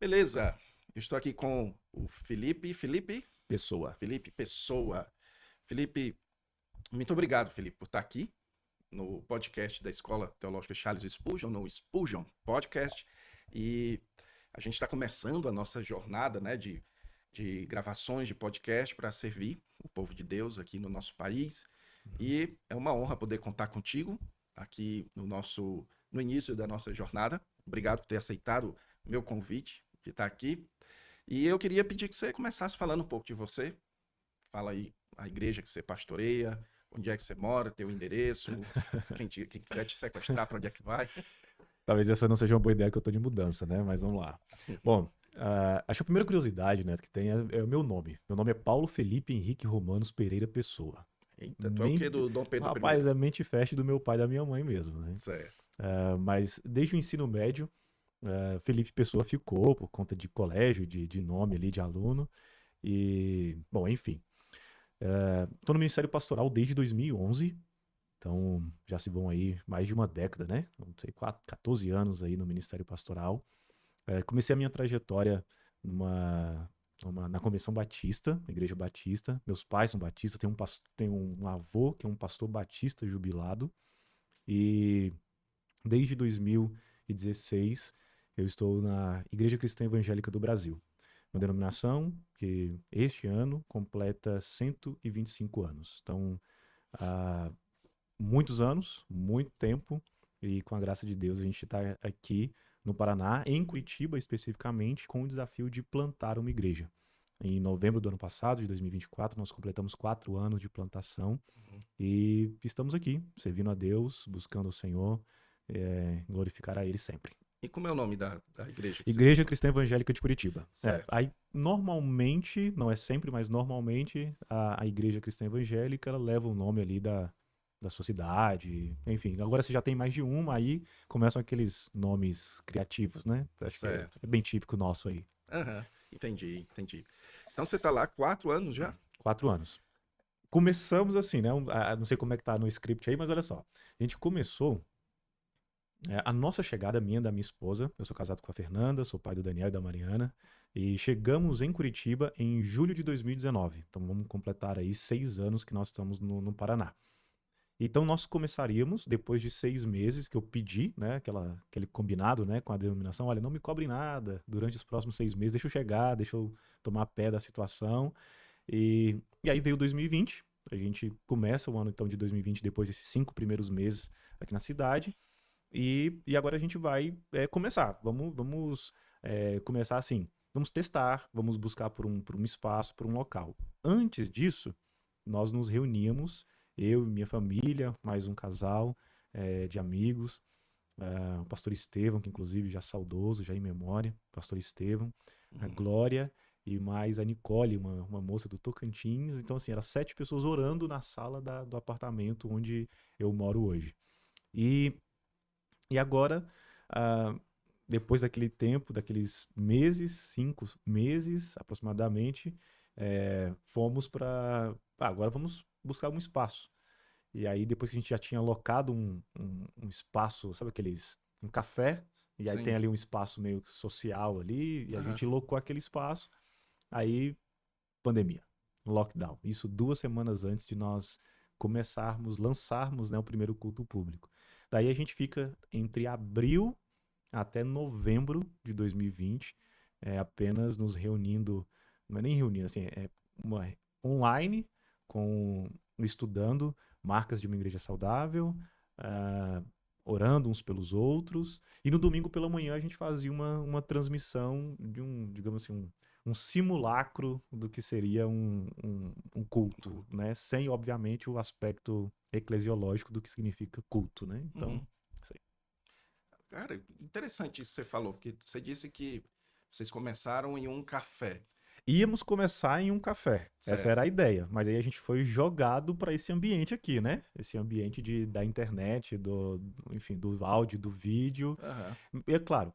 Beleza, eu estou aqui com o Pessoa. Felipe Pessoa. Felipe, muito obrigado, Felipe, por estar aqui no podcast da Escola Teológica Charles Spurgeon, no Spurgeon Podcast. E a gente está começando a nossa jornada, né, de gravações de podcast para servir o povo de Deus aqui no nosso país. E é uma honra poder contar contigo aqui no início da nossa jornada. Obrigado por ter aceitado o meu convite de estar aqui. E eu queria pedir que você começasse falando um pouco de você. Fala aí a igreja que você pastoreia, onde é que você mora, teu endereço, quem quiser te sequestrar, para onde é que vai. Talvez essa não seja uma boa ideia que eu tô de mudança, né? Mas vamos lá. Bom, acho que a primeira curiosidade, né, que tem é o meu nome. Meu nome é Paulo Felipe Henrique Romanos Pereira Pessoa. Eita, tu é o quê Mente, do Dom Pedro rapaz, I? é mente fest do meu pai e da minha mãe mesmo, né? Certo. Mas desde o ensino médio, Felipe Pessoa ficou por conta de colégio, de nome ali, de aluno. E, bom, enfim. Tô no Ministério Pastoral desde 2011. Então, já se vão aí mais de uma década, né? Não sei, 14 anos aí no Ministério Pastoral. Comecei a minha trajetória numa, na Convenção Batista, na Igreja Batista. Meus pais são batistas, tenho um avô que é um pastor batista jubilado. E desde 2016 eu estou na Igreja Cristã Evangélica do Brasil. Uma denominação que este ano completa 125 anos. Então, há muitos anos, muito tempo, e com a graça de Deus a gente está aqui no Paraná, em Curitiba especificamente, com o desafio de plantar uma igreja. Em novembro do ano passado, de 2024, nós completamos 4 anos de plantação e estamos aqui, servindo a Deus, buscando o Senhor, glorificar a Ele sempre. E como é o nome da igreja que vocês estão Igreja falando? Cristã Evangélica de Curitiba. Certo. Aí normalmente, não é sempre, mas normalmente a Igreja Cristã Evangélica ela leva o nome ali da sua cidade, enfim. Agora você já tem mais de uma, aí começam aqueles nomes criativos, né? Acho que Certo. é bem típico nosso aí. Aham, entendi. Então você está lá há 4 anos já? 4 anos. Começamos assim, né? Não sei como é que tá no script aí, mas olha só. A gente começou. A nossa chegada, minha e da minha esposa, eu sou casado com a Fernanda, sou pai do Daniel e da Mariana, e chegamos em Curitiba em julho de 2019. Então vamos completar aí 6 anos que nós estamos no Paraná. Então nós começaríamos, depois de 6 meses que eu pedi, né, aquele combinado, né, com a denominação, olha, não me cobre nada durante os próximos 6 meses, deixa eu chegar, deixa eu tomar pé da situação. E aí veio 2020, a gente começa o ano então de 2020 depois desses 5 primeiros meses aqui na cidade, e agora a gente vai começar. Vamos começar assim. Vamos testar, vamos buscar por um espaço, por um local. Antes disso, nós nos reuníamos, eu e minha família, mais um casal de amigos, o pastor Estevão, que inclusive já saudoso, já em memória, pastor Estevão, a Uhum. Glória e mais a Nicole, uma moça do Tocantins. Então, assim, eram 7 pessoas orando na sala do apartamento onde eu moro hoje. E e agora, ah, depois daquele tempo, daqueles meses, 5 meses aproximadamente, fomos para. Agora vamos buscar um espaço. E aí, depois que a gente já tinha alocado um espaço, sabe aqueles. Um café, e aí tem Sim. ali um espaço meio que social ali, e a Aham. gente locou aquele espaço. Aí, pandemia, lockdown. Isso 2 semanas antes de nós lançarmos, né, o primeiro culto público. Daí a gente fica entre abril até novembro de 2020, apenas nos reunindo, não é nem reunindo, assim, online, estudando marcas de uma igreja saudável, ah, orando uns pelos outros, e no domingo pela manhã a gente fazia uma transmissão de digamos assim, um simulacro do que seria um culto, né? Sem, obviamente, o aspecto eclesiológico do que significa culto, né? Então, Uhum. isso aí. Cara, interessante isso que você falou, porque você disse que vocês começaram em um café. Íamos começar em um café, essa era Certo. a ideia, mas aí a gente foi jogado para esse ambiente aqui, né? Esse ambiente da internet, enfim, do áudio, do vídeo. Aham. E é claro,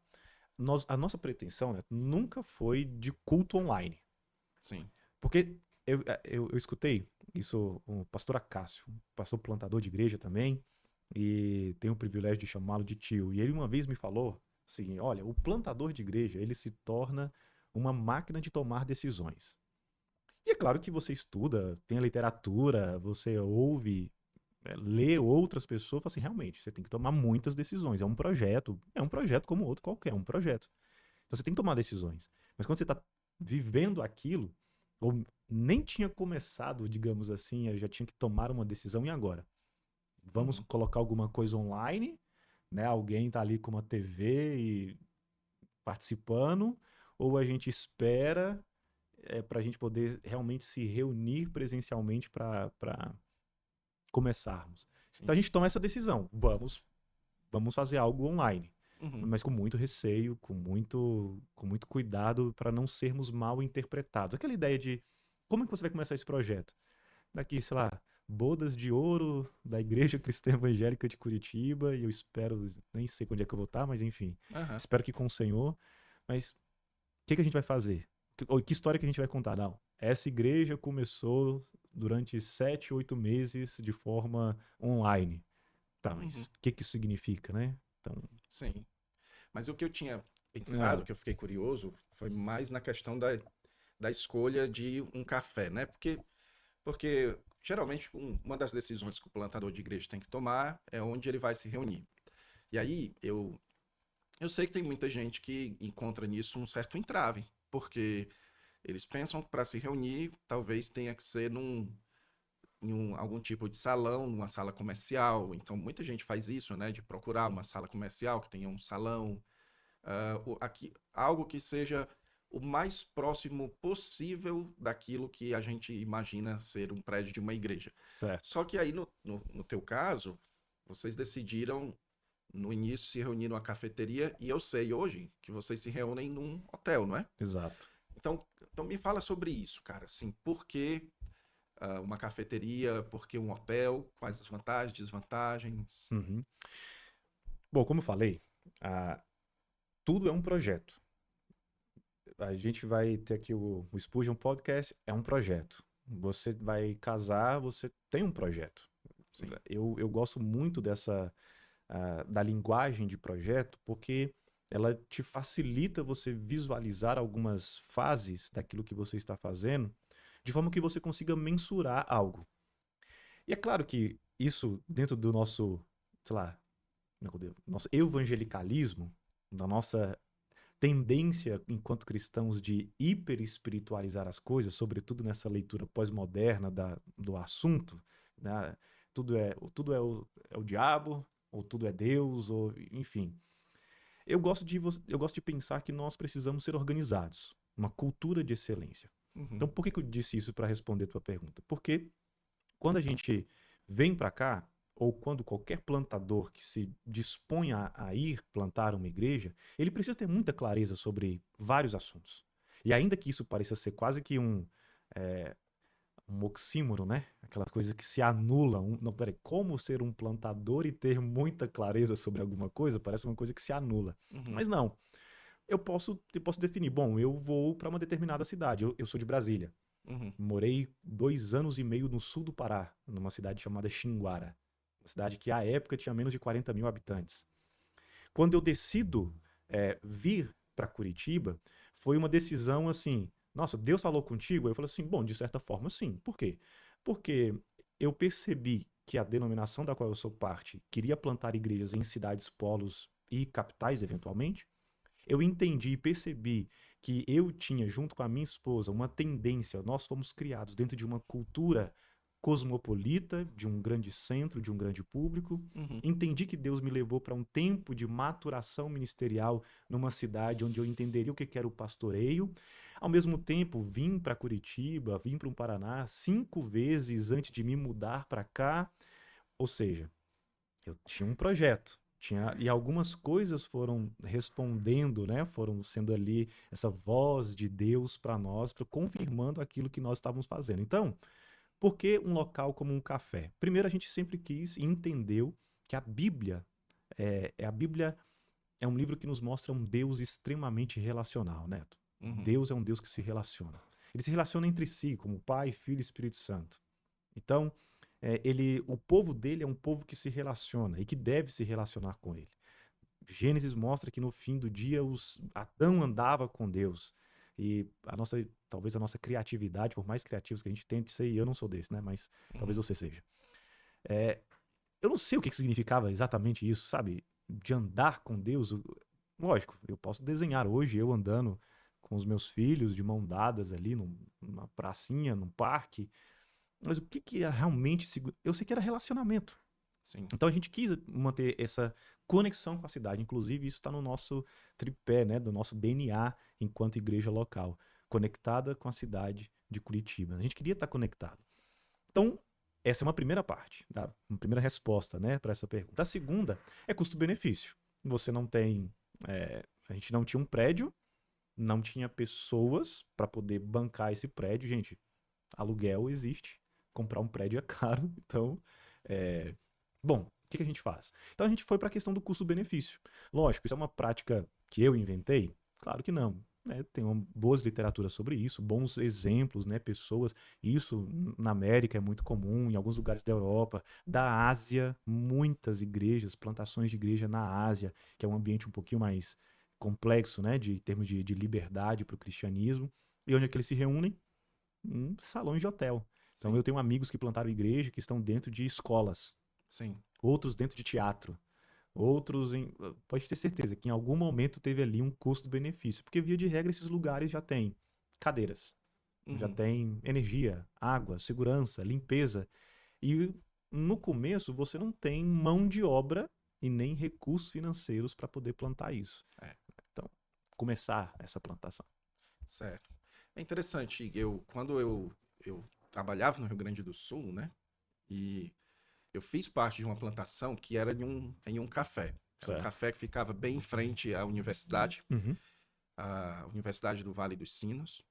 a nossa pretensão, né, nunca foi de culto online, Sim. porque eu escutei isso, o pastor Acácio, um pastor plantador de igreja também, e tenho o privilégio de chamá-lo de tio. E ele uma vez me falou Assim, olha, o plantador de igreja, ele se torna uma máquina de tomar decisões. E é claro que você estuda, tem a literatura, você ouve, lê outras pessoas, fala assim, realmente, você tem que tomar muitas decisões. É um projeto como outro qualquer, é um projeto. Então você tem que tomar decisões. Mas quando você está vivendo aquilo, ou nem tinha começado, digamos assim, eu já tinha que tomar uma decisão, e agora? Vamos Uhum. colocar alguma coisa online, né? Alguém tá ali com uma TV e participando, ou a gente espera para a gente poder realmente se reunir presencialmente para começarmos. Sim. Então a gente toma essa decisão, vamos fazer algo online, Uhum. mas com muito receio, com muito cuidado para não sermos mal interpretados. Aquela ideia de como é que você vai começar esse projeto? Daqui, sei lá, bodas de ouro da Igreja Cristã Evangélica de Curitiba, e eu espero, nem sei onde é que eu vou estar, mas enfim, Aham. espero que com o Senhor. Mas o que a gente vai fazer? Que história que a gente vai contar? Não, essa igreja começou durante 7, 8 meses de forma online. Tá, mas Uhum. o que isso significa, né? Então, Sim. Mas o que eu tinha pensado, ah, que eu fiquei curioso, foi mais na questão da escolha de um café, né? Porque geralmente uma das decisões que o plantador de igreja tem que tomar é onde ele vai se reunir. E aí eu sei que tem muita gente que encontra nisso um certo entrave, porque eles pensam que para se reunir talvez tenha que ser algum tipo de salão, numa sala comercial. Então muita gente faz isso, né? De procurar uma sala comercial que tenha um salão, algo que seja o mais próximo possível daquilo que a gente imagina ser um prédio de uma igreja. certo. Só que aí, no teu caso, vocês decidiram, no início, se reunir numa cafeteria, e eu sei hoje que vocês se reúnem num hotel, não é? Exato. Então me fala sobre isso, cara. Assim, por que uma cafeteria, por que um hotel, quais as vantagens, desvantagens? Uhum. Bom, como eu falei, ah, tudo é um projeto. A gente vai ter aqui o Spurgeon Podcast, é um projeto. Você vai casar, você tem um projeto. Sim. Eu gosto muito da linguagem de projeto, porque ela te facilita você visualizar algumas fases daquilo que você está fazendo, de forma que você consiga mensurar algo. E é claro que isso, dentro do nosso, sei lá, nosso evangelicalismo, da nossa tendência enquanto cristãos de hiperespiritualizar as coisas, sobretudo nessa leitura pós-moderna do assunto, né? Tudo é o diabo, ou tudo é Deus, ou enfim. Eu gosto de pensar que nós precisamos ser organizados, uma cultura de excelência. Então, Uhum. por que eu disse isso para responder a tua pergunta? Porque quando a gente vem para cá, ou quando qualquer plantador que se dispõe a ir plantar uma igreja, ele precisa ter muita clareza sobre vários assuntos. E ainda que isso pareça ser quase que um oxímoro, né? Aquelas coisas que se anulam. Não, peraí, como ser um plantador e ter muita clareza sobre alguma coisa? Parece uma coisa que se anula. Uhum. Mas não. Eu posso definir, bom, eu vou para uma determinada cidade. Eu sou de Brasília. Uhum. Morei 2 anos e meio no sul do Pará, numa cidade chamada Xinguara. Uma cidade que, à época, tinha menos de 40 mil habitantes. Quando eu decido vir para Curitiba, foi uma decisão assim: nossa, Deus falou contigo? Eu falei assim: bom, de certa forma, sim. Por quê? Porque eu percebi que a denominação da qual eu sou parte queria plantar igrejas em cidades polos e capitais, eventualmente. Eu entendi e percebi que eu tinha, junto com a minha esposa, uma tendência. Nós fomos criados dentro de uma cultura cosmopolita, de um grande centro, de um grande público. Uhum. Entendi que Deus me levou para um tempo de maturação ministerial numa cidade onde eu entenderia o que era o pastoreio. Ao mesmo tempo, vim para Curitiba, vim para o Paraná 5 vezes antes de me mudar para cá. Ou seja, eu tinha um projeto. E algumas coisas foram respondendo, né? Foram sendo ali essa voz de Deus para nós, confirmando aquilo que nós estávamos fazendo. Então, por que um local como um café? Primeiro, a gente sempre quis e entendeu que a Bíblia é um livro que nos mostra um Deus extremamente relacional, Neto. Uhum. Deus é um Deus que se relaciona. Ele se relaciona entre si, como Pai, Filho e Espírito Santo. Então, o povo dele é um povo que se relaciona e que deve se relacionar com ele. Gênesis mostra que no fim do dia Adão andava com Deus. E talvez a nossa criatividade, por mais criativos que a gente tente ser, e eu não sou desse, né? Mas talvez você seja. Eu não sei o que significava exatamente isso, sabe? De andar com Deus. Lógico, eu posso desenhar hoje eu andando com os meus filhos de mão dadas ali numa pracinha, num parque. Mas o que era realmente... Eu sei que era relacionamento. Sim. Então a gente quis manter essa conexão com a cidade. Inclusive isso está no nosso tripé, né? Do nosso DNA enquanto igreja local. Conectada com a cidade de Curitiba. A gente queria estar conectado. Então, essa é uma primeira parte, uma primeira resposta, né, para essa pergunta. A segunda é custo-benefício. Você não tem... a gente não tinha um prédio, não tinha pessoas para poder bancar esse prédio. Gente, aluguel existe, comprar um prédio é caro, então... Bom, o que a gente faz? Então a gente foi para a questão do custo-benefício. Lógico, isso é uma prática que eu inventei? Claro que não. Tem boas literaturas sobre isso, bons exemplos, né, pessoas. Isso na América é muito comum, em alguns lugares da Europa, da Ásia, muitas igrejas, plantações de igreja na Ásia, que é um ambiente um pouquinho mais complexo, né, de termos de liberdade para o cristianismo. E onde é que eles se reúnem? Em salões de hotel. Então Sim. eu tenho amigos que plantaram igreja que estão dentro de escolas. Sim. Outros dentro de teatro. Outros pode ter certeza que em algum momento teve ali um custo-benefício, porque via de regra esses lugares já têm cadeiras, já tem energia, água, segurança, limpeza, e no começo você não tem mão de obra e nem recursos financeiros para poder plantar isso. Então, começar essa plantação. Certo. É interessante, quando eu trabalhava no Rio Grande do Sul, né, e eu fiz parte de uma plantação que era em um café. Era um café que ficava bem em frente à universidade, a Universidade do Vale dos Sinos.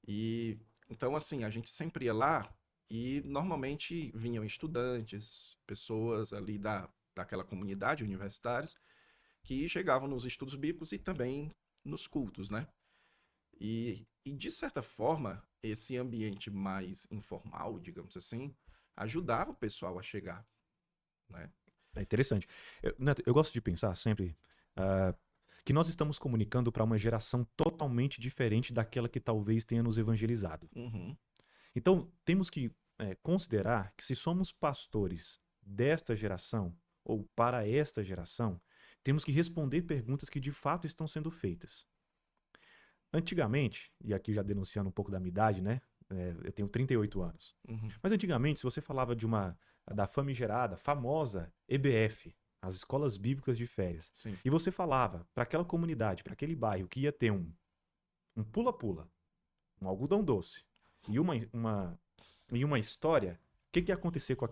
E então, assim, a gente sempre ia lá e normalmente vinham estudantes, pessoas ali daquela comunidade, universitários, que chegavam nos estudos bíblicos e também nos cultos, né? E de certa forma, esse ambiente mais informal, digamos assim, ajudava o pessoal a chegar, né? É interessante. Neto, eu gosto de pensar sempre que nós estamos comunicando para uma geração totalmente diferente daquela que talvez tenha nos evangelizado. Então, temos que considerar que se somos pastores desta geração, ou para esta geração, temos que responder perguntas que de fato estão sendo feitas. Antigamente, e aqui já denunciando um pouco da minha idade, né? Eu tenho 38 anos. Mas antigamente, se você falava da famigerada, famosa EBF, as escolas bíblicas de férias, Sim. e você falava para aquela comunidade, para aquele bairro que ia ter um pula-pula, um algodão doce e uma história, o que ia acontecer com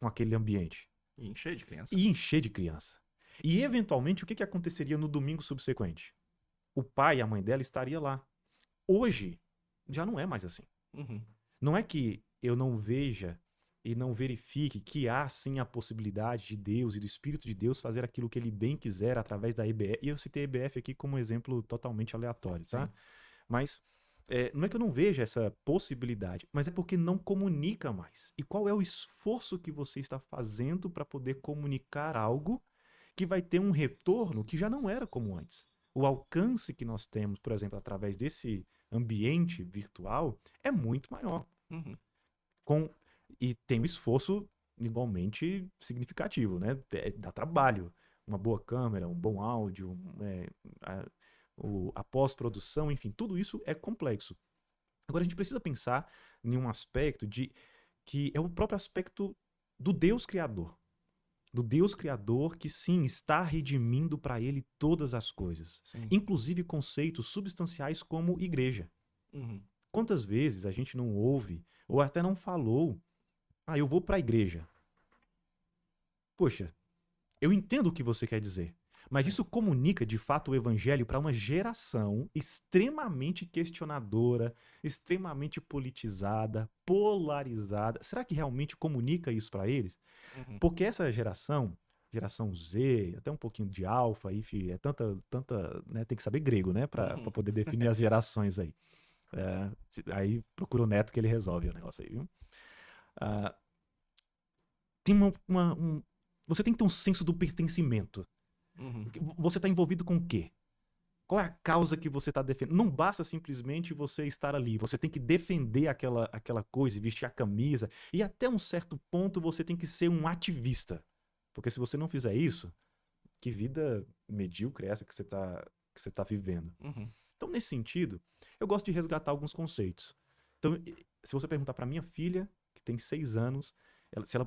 aquele ambiente? E encher de criança. Ia encher de criança. E eventualmente, o que aconteceria no domingo subsequente? O pai e a mãe dela estaria lá. Hoje, já não é mais assim. Não é que eu não veja e não verifique que há sim a possibilidade de Deus e do Espírito de Deus fazer aquilo que ele bem quiser através da EBF. E eu citei a EBF aqui como exemplo totalmente aleatório, tá? Sim. Mas não é que eu não veja essa possibilidade, mas é porque não comunica mais. E qual é o esforço que você está fazendo para poder comunicar algo que vai ter um retorno que já não era como antes? O alcance que nós temos, por exemplo, através desse ambiente virtual é muito maior. E tem um esforço igualmente significativo, né? Dá trabalho. Uma boa câmera, um bom áudio, a pós-produção, enfim, tudo isso é complexo. Agora a gente precisa pensar em um aspecto que é o próprio aspecto do Deus Criador. Do Deus Criador que sim, está redimindo para ele todas as coisas. Sim. Inclusive conceitos substanciais como igreja. Quantas vezes a gente não ouve, ou até não falou, eu vou para a igreja. Poxa, eu entendo o que você quer dizer. Mas isso comunica, de fato, o evangelho para uma geração extremamente questionadora, extremamente politizada, polarizada. Será que realmente comunica isso para eles? Porque essa geração Z, até um pouquinho de alfa, é tanta, né, tem que saber grego, né, para poder definir as gerações aí. Aí procura o Neto que ele resolve o negócio aí, viu? Tem você tem que ter um senso do pertencimento. Uhum. Você está envolvido com o quê? Qual é a causa que você está defendendo? Não basta simplesmente você estar ali. Você tem que defender aquela coisa, vestir a camisa. E até um certo ponto você tem que ser um ativista. Porque se você não fizer isso, que vida medíocre é essa que você tá vivendo? Uhum. Então, nesse sentido, eu gosto de resgatar alguns conceitos. Então, se você perguntar para minha filha, que tem 6 anos,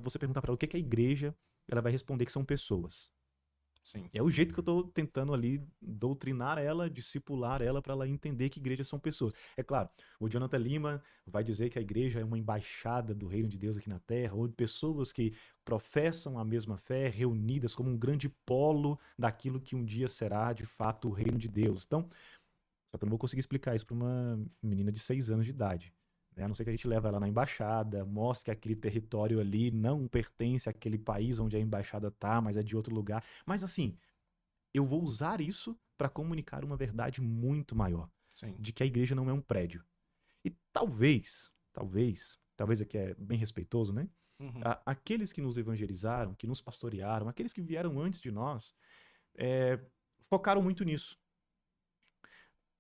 você perguntar para ela o que é igreja, ela vai responder que são pessoas. Sim. É o jeito que eu estou tentando ali doutrinar ela, discipular ela para ela entender que igrejas são pessoas. É claro, o Jonathan Lima vai dizer que a igreja é uma embaixada do reino de Deus aqui na Terra, ou de pessoas que professam a mesma fé, reunidas como um grande polo daquilo que um dia será de fato o reino de Deus. Então, só que eu não vou conseguir explicar isso para uma menina de 6 anos de idade. Né? A não ser que a gente leve ela na embaixada, mostre que aquele território ali não pertence àquele país onde a embaixada tá, mas é de outro lugar. Mas assim, eu vou usar isso para comunicar uma verdade muito maior, Sim. de que a igreja não é um prédio. E talvez aqui é bem respeitoso, né? Uhum. Aqueles que nos evangelizaram, que nos pastorearam, aqueles que vieram antes de nós, focaram muito nisso.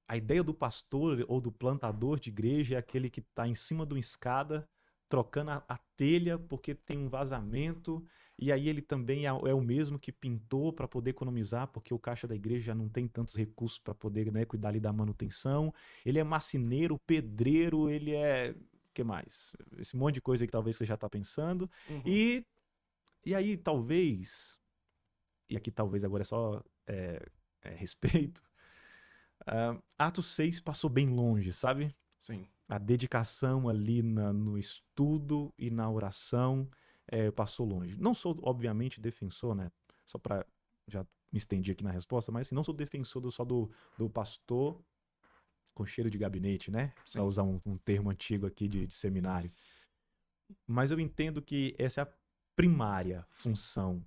A ideia do pastor ou do plantador de igreja é aquele que está em cima de uma escada, trocando a telha porque tem um vazamento, e aí ele também é o mesmo que pintou para poder economizar, porque o caixa da igreja já não tem tantos recursos para poder, né, cuidar ali da manutenção. Ele é marceneiro, pedreiro, ele é... O que mais? Esse monte de coisa aí que talvez você já está pensando. Uhum. E aí talvez, e aqui talvez agora é só respeito, Atos 6 passou bem longe, sabe? Sim. A dedicação ali no estudo e na oração passou longe. Não sou, obviamente, defensor, né? Só para já me estendi aqui na resposta, mas assim, não sou defensor só do pastor com cheiro de gabinete, né? Para Sim. usar um termo antigo aqui de seminário. Mas eu entendo que essa é a primária função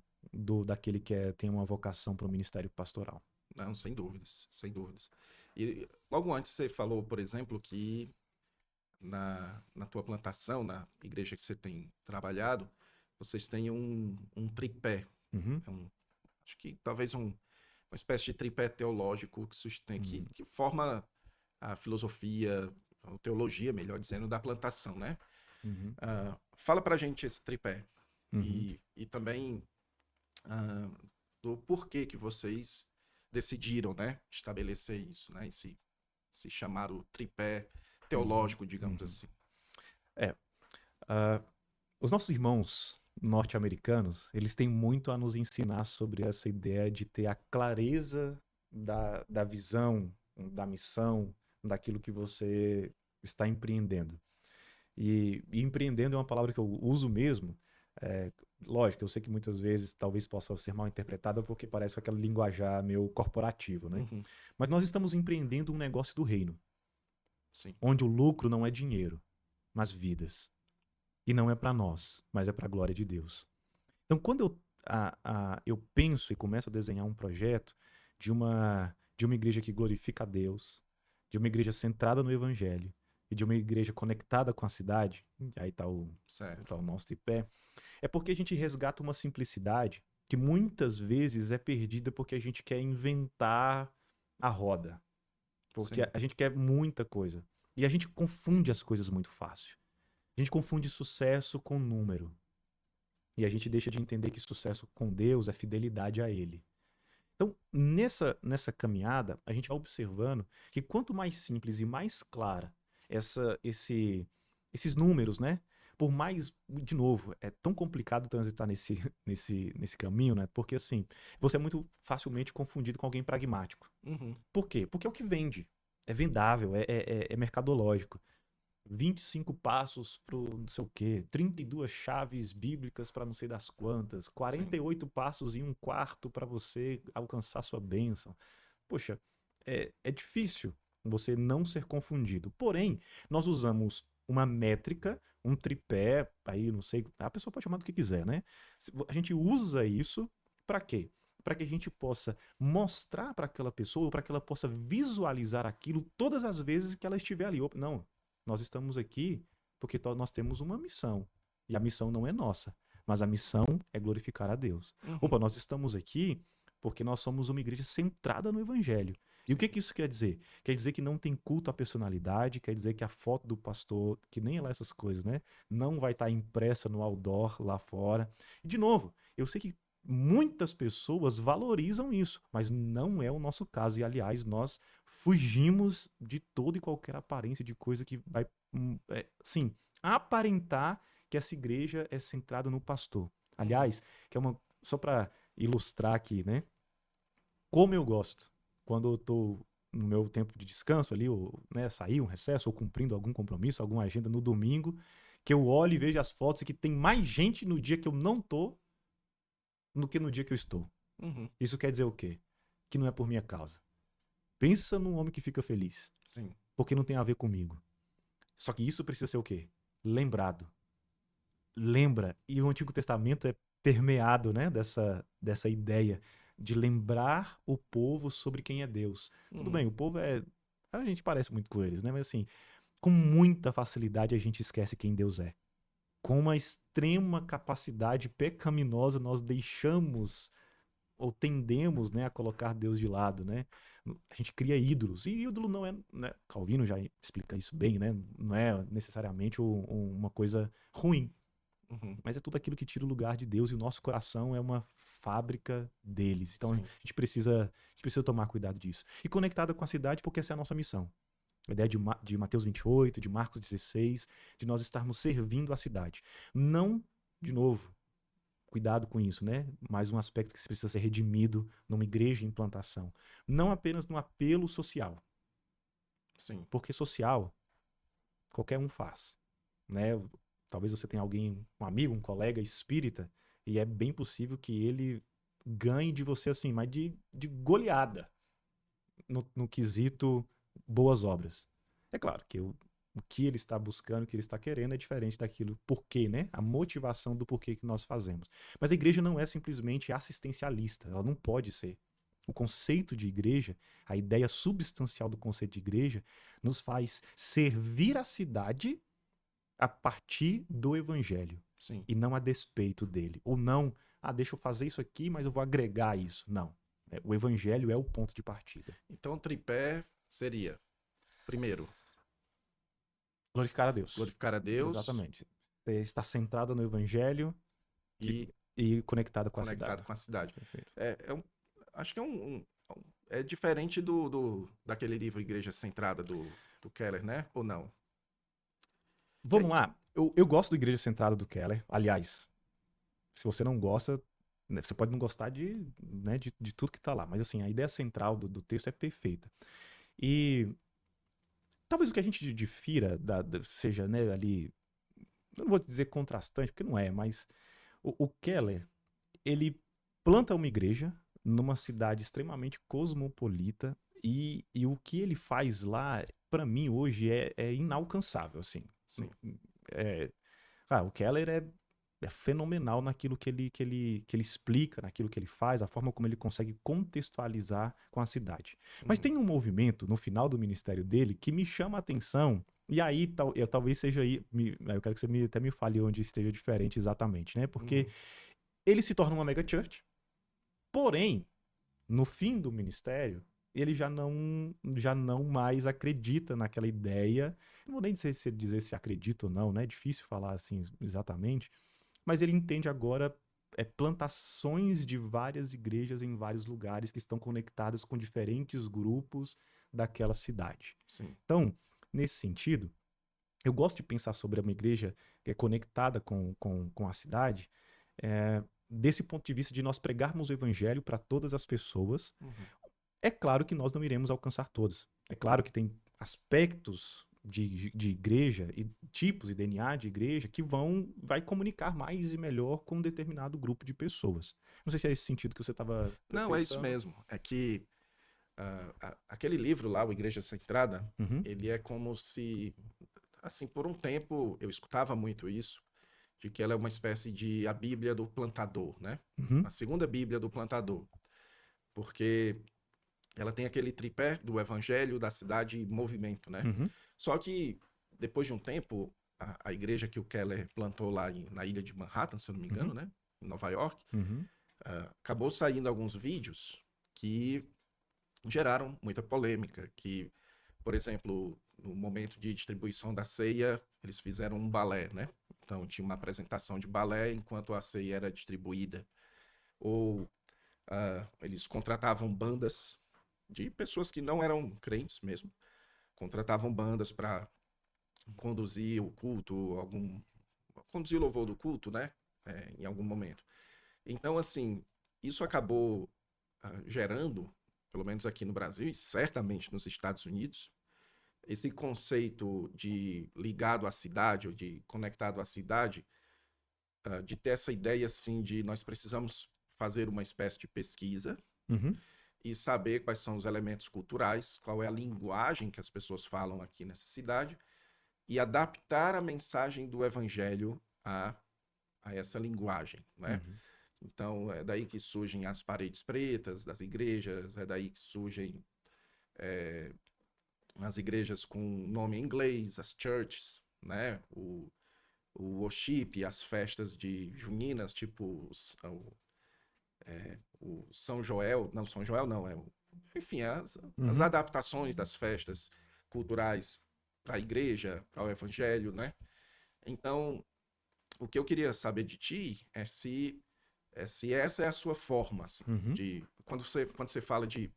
daquele que tem uma vocação para o ministério pastoral. Não, sem dúvidas, sem dúvidas. E logo antes você falou, por exemplo, que na tua plantação, na igreja que você tem trabalhado, vocês têm um tripé. Uhum. Acho que talvez uma espécie de tripé teológico que sustém, que forma a filosofia, a teologia, melhor dizendo, da plantação, né? Uhum. Fala pra gente esse tripé. Uhum. E também do porquê que vocês decidiram, né, estabelecer isso, né, se chamar o tripé teológico, digamos assim. Os nossos irmãos norte-americanos, eles têm muito a nos ensinar sobre essa ideia de ter a clareza da visão, da missão, daquilo que você está empreendendo. E empreendendo é uma palavra que eu uso mesmo. Lógico, eu sei que muitas vezes talvez possa ser mal interpretada porque parece aquele linguajar meio corporativo, né? Uhum. Mas nós estamos empreendendo um negócio do reino, Sim. onde o lucro não é dinheiro, mas vidas. E não é para nós, mas é para a glória de Deus. Então, quando eu penso e começo a desenhar um projeto de uma igreja que glorifica a Deus, de uma igreja centrada no Evangelho e de uma igreja conectada com a cidade, aí está o nosso tripé, é porque a gente resgata uma simplicidade que muitas vezes é perdida porque a gente quer inventar a roda. Porque Sim. a gente quer muita coisa. E a gente confunde as coisas muito fácil. A gente confunde sucesso com número. E a gente deixa de entender que sucesso com Deus é fidelidade a Ele. Então, nessa caminhada, a gente vai observando que quanto mais simples e mais clara esses números, né? Por mais, de novo, é tão complicado transitar nesse caminho, né? Porque assim, você é muito facilmente confundido com alguém pragmático. Uhum. Por quê? Porque é o que vende. É vendável, é mercadológico. 25 passos pro não sei o quê, 32 chaves bíblicas para não sei das quantas, 48 passos em um quarto para você alcançar sua bênção. Poxa, é difícil você não ser confundido. Porém, nós usamos uma métrica, um tripé, aí não sei, a pessoa pode chamar do que quiser, né? A gente usa isso para quê? Para que a gente possa mostrar para aquela pessoa, para que ela possa visualizar aquilo todas as vezes que ela estiver ali. Não, nós estamos aqui porque nós temos uma missão. E a missão não é nossa, mas a missão é glorificar a Deus. Uhum. Opa, nós estamos aqui Porque nós somos uma igreja centrada no evangelho. E o que que isso quer dizer? Quer dizer que não tem culto à personalidade, quer dizer que a foto do pastor, que nem é lá essas coisas, né? Não vai estar impressa no outdoor lá fora. E, de novo, eu sei que muitas pessoas valorizam isso, mas não é o nosso caso. E, aliás, nós fugimos de toda e qualquer aparência de coisa que vai, sim, aparentar que essa igreja é centrada no pastor. Aliás, que é uma, só para ilustrar aqui, né? Como eu gosto, quando eu estou no meu tempo de descanso ali, ou né, sair um recesso, ou cumprindo algum compromisso, alguma agenda no domingo, que eu olho e vejo as fotos e que tem mais gente no dia que eu não tô do que no dia que eu estou. Uhum. Isso quer dizer o quê? Que não é por minha causa. Pensa num homem que fica feliz, Sim. porque não tem a ver comigo. Só que isso precisa ser o quê? Lembrado. Lembra, e o Antigo Testamento é permeado, né, dessa ideia de lembrar o povo sobre quem é Deus. Tudo bem, o povo é... A gente parece muito com eles, né? Mas assim, com muita facilidade a gente esquece quem Deus é. Com uma extrema capacidade pecaminosa nós deixamos ou tendemos, né, a colocar Deus de lado, né? A gente cria ídolos. E ídolo não é... Né? Calvino já explica isso bem, né? Não é necessariamente uma coisa ruim. Uhum. Mas é tudo aquilo que tira o lugar de Deus e o nosso coração é uma fábrica deles. Então Sim. a gente precisa tomar cuidado disso. E conectada com a cidade, porque essa é a nossa missão. A ideia de Mateus 28, de Marcos 16, de nós estarmos servindo a cidade. Não, de novo, cuidado com isso, né? Mais um aspecto que precisa ser redimido numa igreja em implantação. Não apenas no apelo social. Sim. Porque social, qualquer um faz, né? Talvez você tenha alguém, um amigo, um colega espírita, e é bem possível que ele ganhe de você assim, mas de goleada no quesito boas obras. É claro que o que ele está buscando, o que ele está querendo é diferente daquilo, porquê, né? A motivação do porquê que nós fazemos. Mas a igreja não é simplesmente assistencialista, ela não pode ser. O conceito de igreja, a ideia substancial do conceito de igreja, nos faz servir a cidade a partir do evangelho Sim. e não a despeito dele. Ou não, deixa eu fazer isso aqui, mas eu vou agregar isso. Não. O evangelho é o ponto de partida. Então, o tripé seria, primeiro, Glorificar a Deus. glorificar a Deus. Exatamente. Você está centrada no evangelho E e conectada com a conectado cidade. com a cidade. Perfeito. Acho que é diferente daquele livro Igreja Centrada do Keller, né? Ou não? Vamos lá. Eu gosto do Igreja Centrada do Keller. Aliás, se você não gosta, né, você pode não gostar né, de tudo que está lá. Mas assim, a ideia central do texto é perfeita. E talvez o que a gente difira seja, né, ali, eu não vou dizer contrastante, porque não é, mas o Keller, ele planta uma igreja numa cidade extremamente cosmopolita e o que ele faz lá, para mim, hoje é inalcançável, assim. Sim. O Keller é fenomenal naquilo que ele explica, naquilo que ele faz, a forma como ele consegue contextualizar com a cidade. Mas tem um movimento no final do ministério dele que me chama a atenção, e aí talvez seja aí, eu quero que você até me fale onde esteja diferente exatamente, né? Porque ele se torna uma mega church, porém, no fim do ministério, ele já não mais acredita naquela ideia. Não vou nem dizer se acredita ou não, né? É difícil falar assim exatamente. Mas ele entende agora plantações de várias igrejas em vários lugares que estão conectadas com diferentes grupos daquela cidade. Sim. Então, nesse sentido, eu gosto de pensar sobre uma igreja que é conectada com a cidade, desse ponto de vista de nós pregarmos o evangelho para todas as pessoas. É claro que nós não iremos alcançar todos. É claro que tem aspectos de igreja e tipos e DNA de igreja que vai comunicar mais e melhor com um determinado grupo de pessoas. Não sei se é esse sentido que você estava Não, é isso mesmo. É que aquele livro lá, o Igreja Centrada, ele é como se, assim, por um tempo eu escutava muito isso, de que ela é uma espécie de a Bíblia do plantador, né? A segunda Bíblia do plantador. Porque ela tem aquele tripé do evangelho, da cidade e movimento, né? Só que, depois de um tempo, a igreja que o Keller plantou lá na ilha de Manhattan, se eu não me engano, né? Em Nova York, acabou saindo alguns vídeos que geraram muita polêmica, que, por exemplo, no momento de distribuição da ceia, eles fizeram um balé, né? Então tinha uma apresentação de balé enquanto a ceia era distribuída. Ou eles contratavam bandas de pessoas que não eram crentes mesmo, contratavam bandas para conduzir o culto, conduzir o louvor do culto, né? Em algum momento. Então, assim, isso acabou gerando, pelo menos aqui no Brasil e certamente nos Estados Unidos, esse conceito de ligado à cidade ou de conectado à cidade, de ter essa ideia assim de nós precisamos fazer uma espécie de pesquisa Uhum. e saber quais são os elementos culturais, qual é a linguagem que as pessoas falam aqui nessa cidade e adaptar a mensagem do evangelho a essa linguagem, né? Uhum. Então, é daí que surgem as paredes pretas das igrejas, é daí que surgem as igrejas com nome em inglês, as churches, né? O worship, as festas de juninas, tipo o São Joel, não, São Joel não, enfim, as Uhum. adaptações das festas culturais para a igreja, para o evangelho, né? Então, o que eu queria saber de ti é se essa é a sua forma, assim, Uhum. de quando você fala de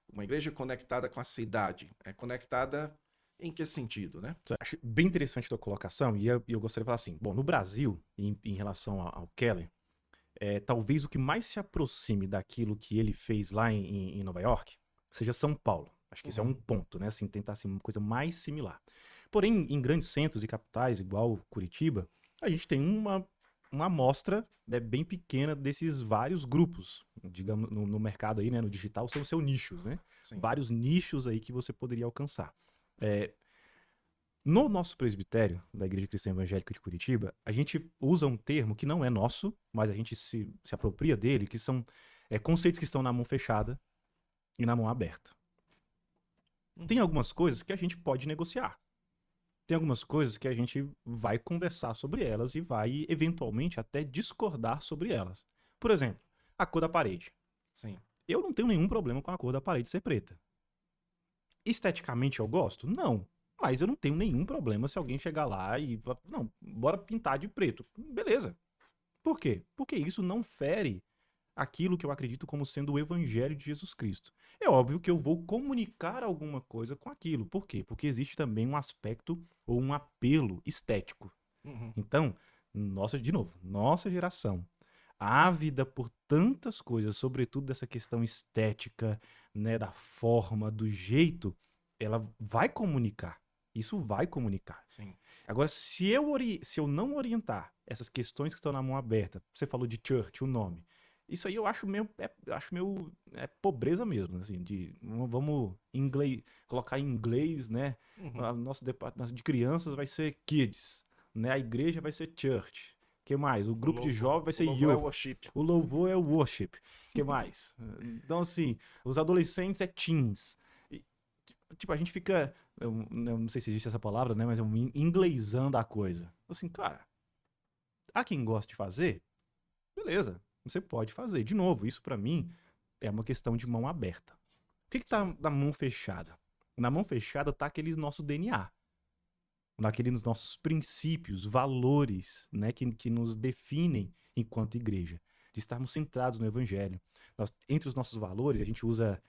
uma igreja conectada com a cidade, é conectada em que sentido, né? Acho bem interessante a tua colocação, e eu gostaria de falar assim: bom, no Brasil, em relação ao Keller, talvez o que mais se aproxime daquilo que ele fez lá em Nova York seja São Paulo. Acho que isso é um Uhum. ponto, né? Assim, tentar assim, uma coisa mais similar. Porém, em grandes centros e capitais, igual Curitiba, a gente tem uma amostra, né, bem pequena desses vários grupos, digamos, no mercado aí, né? No digital, são seus nichos, né? Sim. Vários nichos aí que você poderia alcançar. É, no nosso presbitério, da Igreja Cristã Evangélica de Curitiba, a gente usa um termo que não é nosso, mas a gente se apropria dele, que são conceitos que estão na mão fechada e na mão aberta. Tem Uhum. algumas coisas que a gente pode negociar. Tem algumas coisas que a gente vai conversar sobre elas e vai, eventualmente, até discordar sobre elas. Por exemplo, a cor da parede. Sim. Eu não tenho nenhum problema com a cor da parede ser preta. Esteticamente eu gosto? Não. Mas eu não tenho nenhum problema se alguém chegar lá e falar, não, bora pintar de preto. Beleza. Por quê? Porque isso não fere aquilo que eu acredito como sendo o evangelho de Jesus Cristo. É óbvio que eu vou comunicar alguma coisa com aquilo. Por quê? Porque existe também um aspecto ou um apelo estético. Uhum. Então, de novo, nossa geração, ávida por tantas coisas, sobretudo dessa questão estética, né, da forma, do jeito, ela vai comunicar. Isso vai comunicar. Sim. Agora, se eu não orientar essas questões que estão na mão aberta, você falou de church, o nome. Isso aí eu acho meio, pobreza mesmo, assim, vamos colocar em inglês, né? Uhum. Nosso departamento de crianças vai ser kids, né? A igreja vai ser church. Que mais? O O grupo de louvor. jovens vai O ser louvor é youth. worship. O louvor é o worship. Que mais? Então, assim, os adolescentes é teens. E, tipo, a gente fica. Eu não sei se existe essa palavra, né? Mas é um inglesando a coisa. Assim, cara, há quem gosta de fazer, beleza, você pode fazer. De novo, isso pra mim é uma questão de mão aberta. O que tá Sim. na mão fechada? Na mão fechada tá aquele nosso DNA, naqueles nossos princípios, valores, né, que nos definem enquanto igreja, de estarmos centrados no evangelho. Entre os nossos valores, a gente usa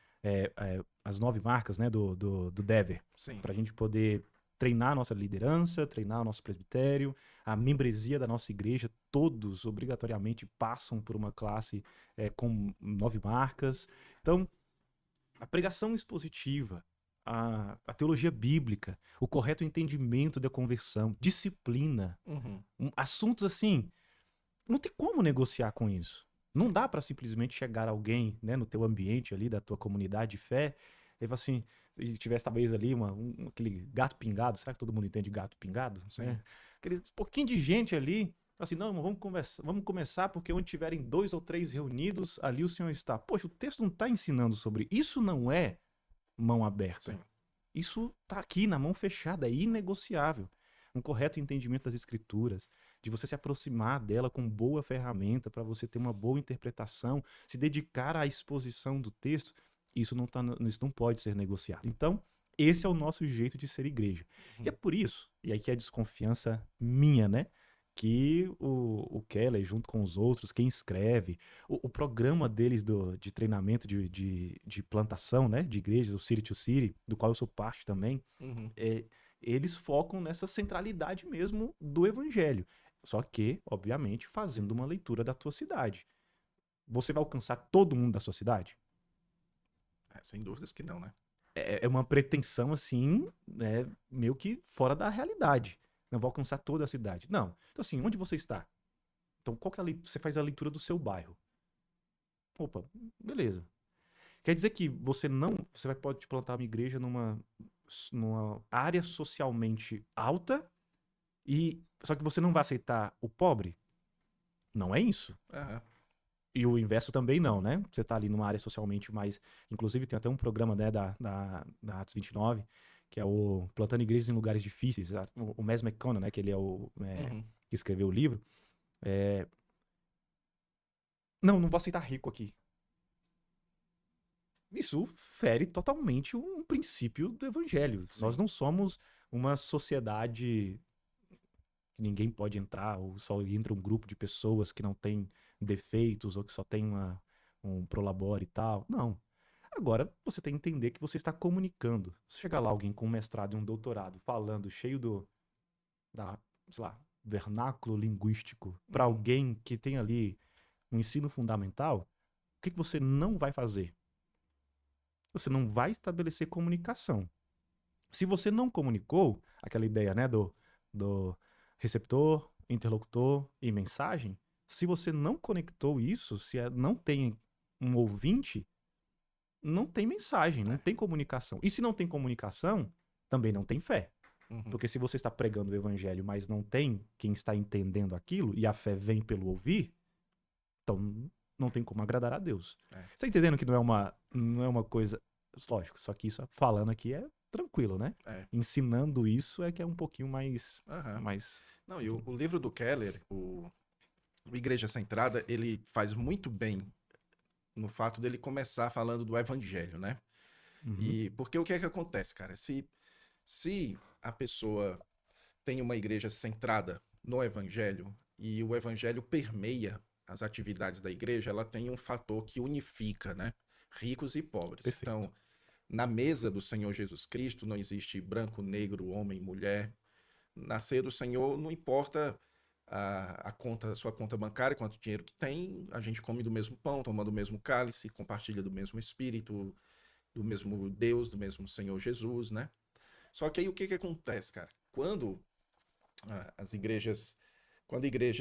as 9 marcas, né, do Dever, Sim. para a gente poder treinar a nossa liderança, treinar o nosso presbitério, a membresia da nossa igreja, todos obrigatoriamente passam por uma classe com 9 marcas. Então, a pregação expositiva, a teologia bíblica, o correto entendimento da conversão, disciplina, Uhum. assuntos assim, não tem como negociar com isso. Não Sim. dá para simplesmente chegar alguém, né, no teu ambiente ali, da tua comunidade de fé, e falar assim, se tivesse talvez ali aquele gato pingado, será que todo mundo entende gato pingado? Sim. Né? Aquele pouquinho de gente ali, assim, não, vamos começar porque onde tiverem 2 ou 3 reunidos, ali o Senhor está. Poxa, o texto não está ensinando sobre isso, não é mão aberta. Sim. Isso está aqui na mão fechada, é inegociável. Um correto entendimento das escrituras, de você se aproximar dela com boa ferramenta para você ter uma boa interpretação, se dedicar à exposição do texto, isso não pode ser negociado. Então, esse é o nosso jeito de ser igreja. E é por isso, e aqui é a desconfiança minha, né? Que o Keller, junto com os outros, quem escreve, o programa deles de treinamento de plantação, né? De igrejas, o City to City, do qual eu sou parte também, Uhum. eles focam nessa centralidade mesmo do evangelho. Só que, obviamente, fazendo uma leitura da tua cidade. Você vai alcançar todo mundo da sua cidade? Sem dúvidas que não, né? É uma pretensão, assim, né, meio que fora da realidade. Não vou alcançar toda a cidade. Não. Então, assim, onde você está? Então, qual que é você faz a leitura do seu bairro? Opa, beleza. Quer dizer que pode plantar uma igreja numa área socialmente alta só que você não vai aceitar o pobre? Não é isso. Aham. E o inverso também não, né? Você tá ali numa área socialmente mais... Inclusive tem até um programa, né, da Atos 29, que é o Plantando Igrejas em Lugares Difíceis. O Mess McConnell, né, que ele é Uhum. que escreveu o livro. Não vou aceitar rico aqui. Isso fere totalmente um princípio do evangelho. Sim. Nós não somos uma sociedade que ninguém pode entrar, ou só entra um grupo de pessoas que não tem defeitos, ou que só tem um prolabore e tal. Não. Agora, você tem que entender que você está comunicando. Se chegar lá alguém com um mestrado e um doutorado, falando, cheio sei lá, vernáculo linguístico, para alguém que tem ali um ensino fundamental, o que você não vai fazer? Você não vai estabelecer comunicação. Se você não comunicou, aquela ideia, né, do receptor, interlocutor e mensagem, se você não conectou isso, não tem um ouvinte, não tem mensagem, não tem comunicação. E se não tem comunicação, também não tem fé. Uhum. Porque se você está pregando o evangelho, mas não tem quem está entendendo aquilo, e a fé vem pelo ouvir, então não tem como agradar a Deus. Você está entendendo que não é uma coisa... Lógico, só que isso falando aqui é tranquilo, né? Ensinando isso é que é um pouquinho mais... Não, e o livro do Keller, o Igreja Centrada, ele faz muito bem no fato dele começar falando do evangelho, né? Uhum. E porque o que é que acontece, cara? Se a pessoa tem uma igreja centrada no evangelho e o evangelho permeia as atividades da igreja, ela tem um fator que unifica, né? Ricos e pobres. Perfeito. Então, na mesa do Senhor Jesus Cristo não existe branco, negro, homem, mulher. Na ceia do Senhor não importa a sua conta bancária, quanto dinheiro que tem, a gente come do mesmo pão, toma do mesmo cálice, compartilha do mesmo Espírito, do mesmo Deus, do mesmo Senhor Jesus, né? Só que aí o que acontece, cara? Quando igrejas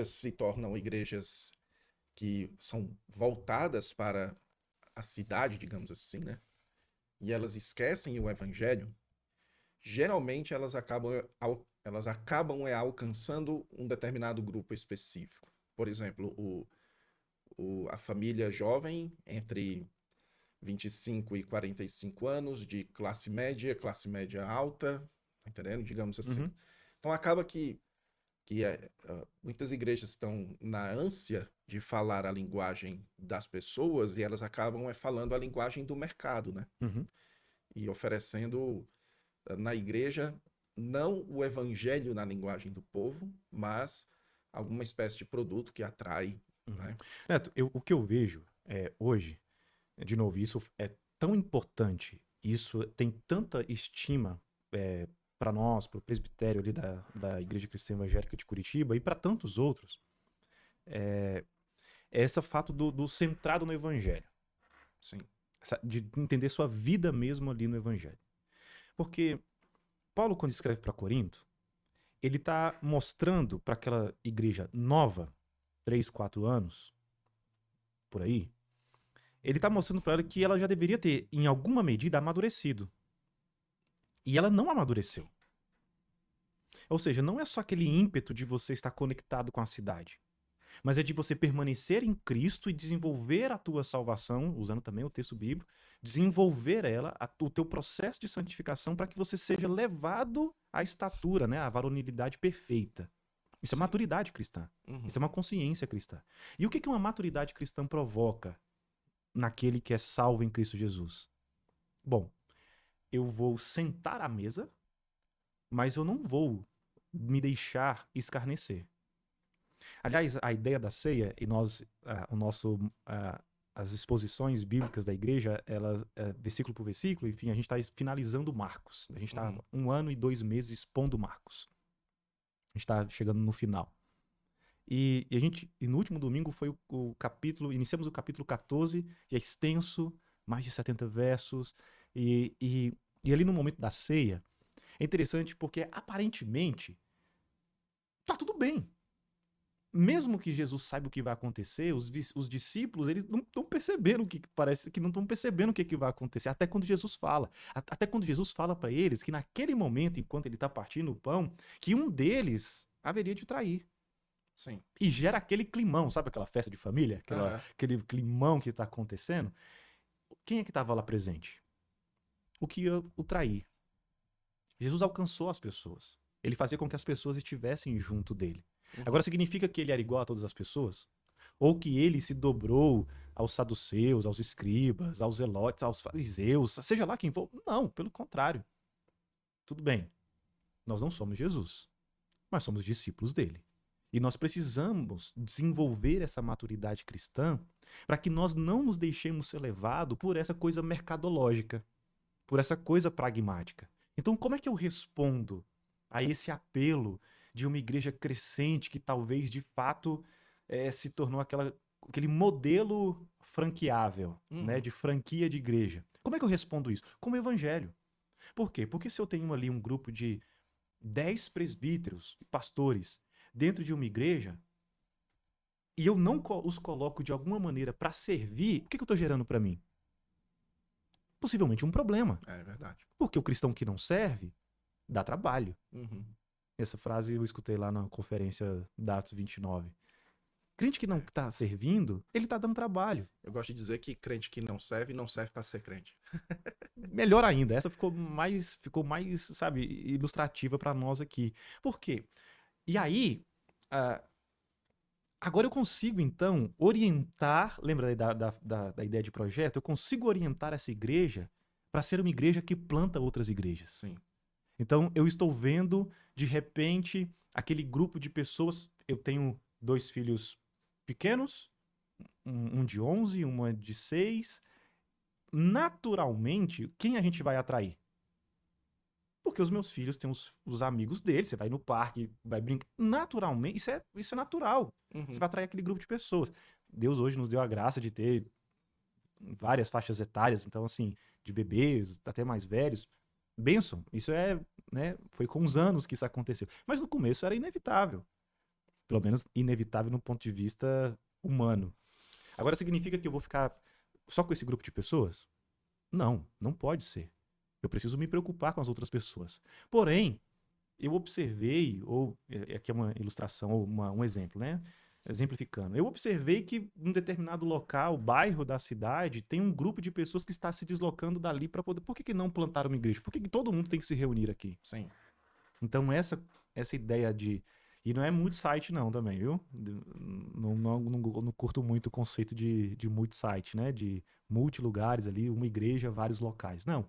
se tornam igrejas que são voltadas para a cidade, digamos assim, né? E elas esquecem o evangelho, geralmente elas acabam alcançando um determinado grupo específico. Por exemplo, a família jovem entre 25 e 45 anos, de classe média alta, tá entendendo? Digamos assim. Uhum. Então acaba que muitas igrejas estão na ânsia de falar a linguagem das pessoas e elas acabam falando a linguagem do mercado, né? Uhum. E oferecendo na igreja não o evangelho na linguagem do povo, mas alguma espécie de produto que atrai. Uhum. Né? Neto, o que eu vejo hoje, de novo, isso é tão importante, isso tem tanta estima para nós, para o presbitério ali da Igreja Cristã Evangélica de Curitiba e para tantos outros, é esse fato do centrado no evangelho. Sim. De entender sua vida mesmo ali no evangelho. Porque Paulo, quando escreve para Corinto, ele está mostrando para aquela igreja nova, 3, 4 anos, por aí, ele está mostrando para ela que ela já deveria ter, em alguma medida, amadurecido. E ela não amadureceu. Ou seja, não é só aquele ímpeto de você estar conectado com a cidade, mas é de você permanecer em Cristo e desenvolver a tua salvação, usando também o texto bíblico, desenvolver o teu processo de santificação para que você seja levado à estatura, né, à varonilidade perfeita. Isso é Sim. maturidade cristã. Uhum. Isso é uma consciência cristã. E o que uma maturidade cristã provoca naquele que é salvo em Cristo Jesus? Bom, eu vou sentar à mesa, mas eu não vou me deixar escarnecer. Aliás, a ideia da ceia e as exposições bíblicas da igreja, elas, versículo por versículo, enfim, a gente está finalizando Marcos. A gente está 1 ano e 2 meses expondo Marcos. A gente está chegando no final. E no último domingo foi o capítulo, iniciamos o capítulo 14, e é extenso, mais de 70 versos, e ali no momento da ceia, é interessante porque aparentemente tá tudo bem. Mesmo que Jesus saiba o que vai acontecer, os discípulos, eles não estão percebendo parece que não estão percebendo o que vai acontecer, até quando Jesus fala. Até quando Jesus fala para eles que naquele momento, enquanto ele está partindo o pão, que um deles haveria de trair. Sim. E gera aquele climão, sabe aquela festa de família? Aquele climão que está acontecendo. Quem é que estava lá presente? O que ia o trair. Jesus alcançou as pessoas. Ele fazia com que as pessoas estivessem junto dele. Agora, significa que ele era igual a todas as pessoas? Ou que ele se dobrou aos saduceus, aos escribas, aos zelotes, aos fariseus, seja lá quem for? Não, pelo contrário. Tudo bem, nós não somos Jesus, mas somos discípulos dele. E nós precisamos desenvolver essa maturidade cristã para que nós não nos deixemos ser levados por essa coisa mercadológica, por essa coisa pragmática. Então, como é que eu respondo a esse apelo de uma igreja crescente que talvez, de fato, se tornou aquele modelo franqueável, né, de franquia de igreja? Como é que eu respondo isso? Como evangelho. Por quê? Porque se eu tenho ali um grupo de 10 presbíteros, pastores, dentro de uma igreja, e eu não os coloco de alguma maneira para servir, o que eu estou gerando para mim? Possivelmente um problema. É verdade. Porque o cristão que não serve, dá trabalho. Essa frase eu escutei lá na conferência da Atos 29. Crente que não está servindo, ele está dando trabalho. Eu gosto de dizer que crente que não serve para ser crente. Melhor ainda, essa ficou mais, sabe, ilustrativa para nós aqui. Por quê? E aí, agora eu consigo, então, orientar, lembra da ideia de projeto? Eu consigo orientar essa igreja para ser uma igreja que planta outras igrejas. Sim. Então, eu estou vendo, de repente, aquele grupo de pessoas. Eu tenho 2 filhos pequenos, um de 11, uma de 6. Naturalmente, quem a gente vai atrair? Porque os meus filhos têm os amigos deles, você vai no parque, vai brincar. Naturalmente, isso é natural. Você vai atrair aquele grupo de pessoas. Deus hoje nos deu a graça de ter várias faixas etárias, então, assim, de bebês até mais velhos. Bênção. Isso foi com os anos que isso aconteceu. Mas no começo era inevitável. Pelo menos inevitável no ponto de vista humano. Agora, significa que eu vou ficar só com esse grupo de pessoas? Não, não pode ser. Eu preciso me preocupar com as outras pessoas. Porém, eu observei, aqui é uma ilustração, ou um exemplo, né? Exemplificando. Eu observei que em um determinado local, bairro da cidade, tem um grupo de pessoas que está se deslocando dali para poder... Por que não plantar uma igreja? Por que todo mundo tem que se reunir aqui? Sim. Então, essa ideia de... E não é multi-site não também, viu? Não curto muito o conceito de multi-site, né? De multi-lugares ali, uma igreja, vários locais. Não.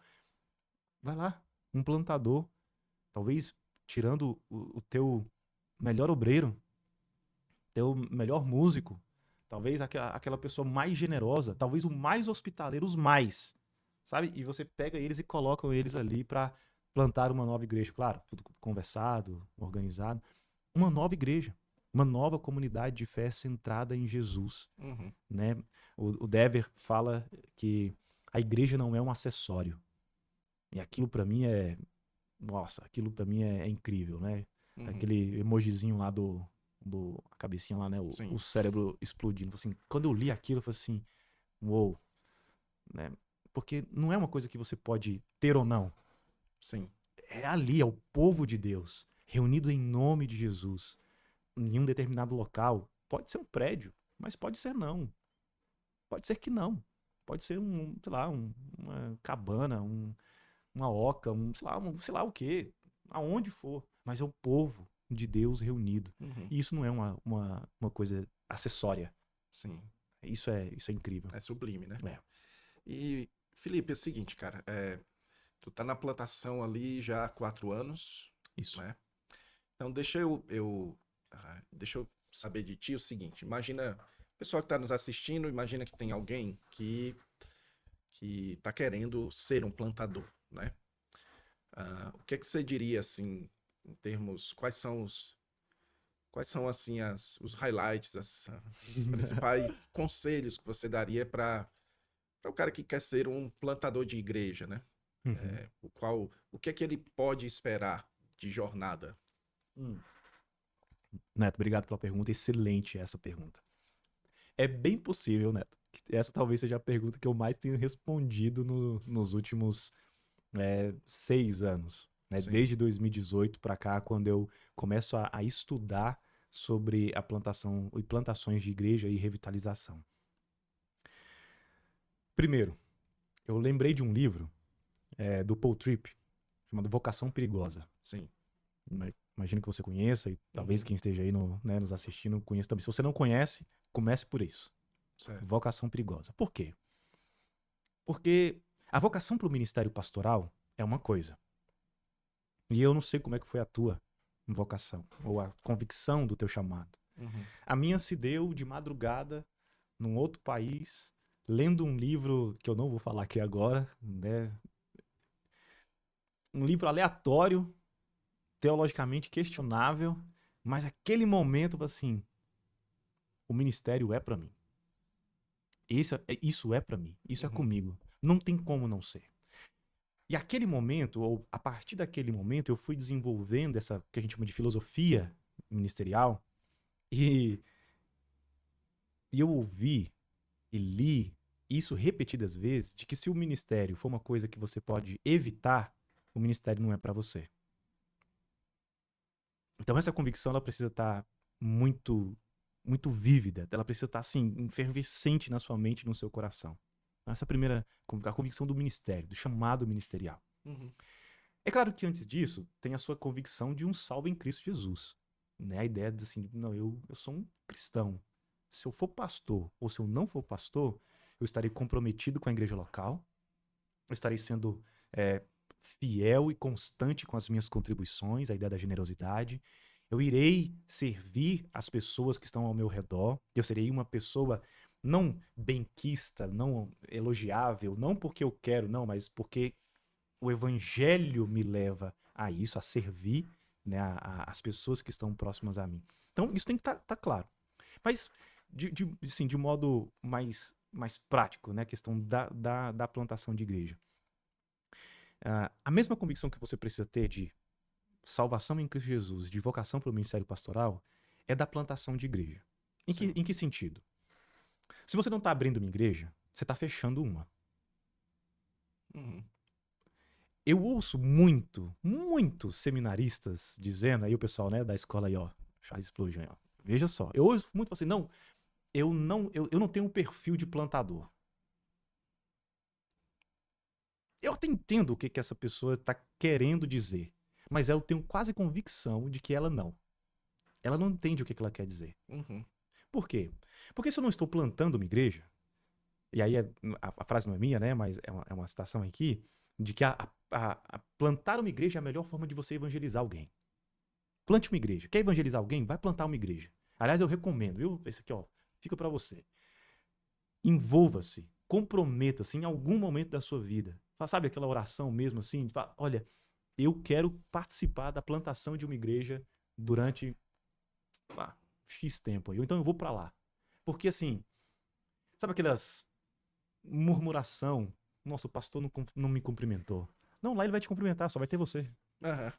Vai lá, um plantador, talvez tirando o teu melhor obreiro, teu melhor músico, talvez aquela pessoa mais generosa, talvez o mais hospitaleiro, os mais, sabe? E você pega eles e coloca eles ali para plantar uma nova igreja. Claro, tudo conversado, organizado. Uma nova igreja, uma nova comunidade de fé centrada em Jesus. Né? O Dever fala que a igreja não é um acessório. E aquilo para mim aquilo para mim é incrível, né? Aquele emojizinho lá a cabecinha lá, né? O cérebro explodindo. Assim, quando eu li aquilo, eu falei assim, uou, né? Porque não é uma coisa que você pode ter ou não. Sim. É ali, é o povo de Deus, reunido em nome de Jesus, em um determinado local. Pode ser um prédio, mas pode ser não. Pode ser que não. Pode ser uma cabana, uma oca, sei lá o quê, aonde for. Mas é o povo de Deus reunido. Uhum. E isso não é uma coisa acessória. Sim. Isso é incrível. É sublime, né? É. E, Felipe, é o seguinte, cara. Tu tá na plantação ali já há 4 anos, Isso. né? Então deixa eu saber de ti o seguinte. Imagina, o pessoal que tá nos assistindo, imagina que tem alguém que tá querendo ser um plantador, né? O que é que você diria, assim, em termos, quais são assim, os highlights, os principais conselhos que você daria para o cara que quer ser um plantador de igreja, né? Uhum. O que é que ele pode esperar de jornada? Hum. Neto, obrigado pela pergunta. Excelente essa pergunta. É bem possível, Neto, que essa talvez seja a pergunta que eu mais tenho respondido nos últimos 6 anos. Né? Sim. Desde 2018 para cá, quando eu começo a estudar sobre a plantação e plantações de igreja e revitalização. Primeiro, eu lembrei de um livro do Paul Tripp, chamado Vocação Perigosa. Sim. Imagino que você conheça e talvez Uhum. quem esteja aí nos assistindo conheça também. Se você não conhece, comece por isso. Certo. Vocação Perigosa. Por quê? Porque a vocação para o ministério pastoral é uma coisa. E eu não sei como é que foi a tua vocação ou a convicção do teu chamado. Uhum. A minha se deu de madrugada num outro país, lendo um livro que eu não vou falar aqui agora, né? Um livro aleatório, teologicamente questionável, mas aquele momento, assim, o ministério é para mim. Isso é para mim, isso é Uhum. comigo. Não tem como não ser. E aquele momento, ou a partir daquele momento, eu fui desenvolvendo essa que a gente chama de filosofia ministerial, e eu ouvi e li isso repetidas vezes, de que se o ministério for uma coisa que você pode evitar, o ministério não é para você. Então essa convicção ela precisa estar muito muito vívida, ela precisa estar assim, efervescente na sua mente e no seu coração. Essa é a primeira, a convicção do ministério, do chamado ministerial. Uhum. É claro que antes disso, tem a sua convicção de um salvo em Cristo Jesus. Né? A ideia de assim, não, eu sou um cristão. Se eu for pastor ou se eu não for pastor, eu estarei comprometido com a igreja local, eu estarei sendo fiel e constante com as minhas contribuições, a ideia da generosidade. Eu irei servir as pessoas que estão ao meu redor. Eu serei uma pessoa não benquista, não elogiável, não porque eu quero, não, mas porque o evangelho me leva a isso, a servir, né, as pessoas que estão próximas a mim. Então, isso tem que estar claro. Mas, de modo mais prático, né, a questão da plantação de igreja. A mesma convicção que você precisa ter de salvação em Cristo Jesus, de vocação para o ministério pastoral, é da plantação de igreja. Em que sentido? Se você não está abrindo uma igreja, você está fechando uma. Uhum. Eu ouço muito seminaristas dizendo, aí o pessoal, né, da escola aí, ó, Charles Spurgeon, ó, veja só, eu ouço muito assim, não, eu não tenho um perfil de plantador. Eu até entendo o que essa pessoa está querendo dizer, mas eu tenho quase convicção de que ela não. Ela não entende o que ela quer dizer. Uhum. Por quê? Porque se eu não estou plantando uma igreja, e aí a frase não é minha, né, mas é uma citação aqui, de que a plantar uma igreja é a melhor forma de você evangelizar alguém. Plante uma igreja. Quer evangelizar alguém? Vai plantar uma igreja. Aliás, eu recomendo, viu? Esse aqui, ó, fica para você. Envolva-se, comprometa-se em algum momento da sua vida. Sabe aquela oração mesmo assim? Fala, olha, eu quero participar da plantação de uma igreja durante, sei lá, X tempo aí. Ou então eu vou para lá. Porque assim, sabe aquelas murmuração? Nossa, o pastor não me cumprimentou. Não, lá ele vai te cumprimentar, só vai ter você. Aham.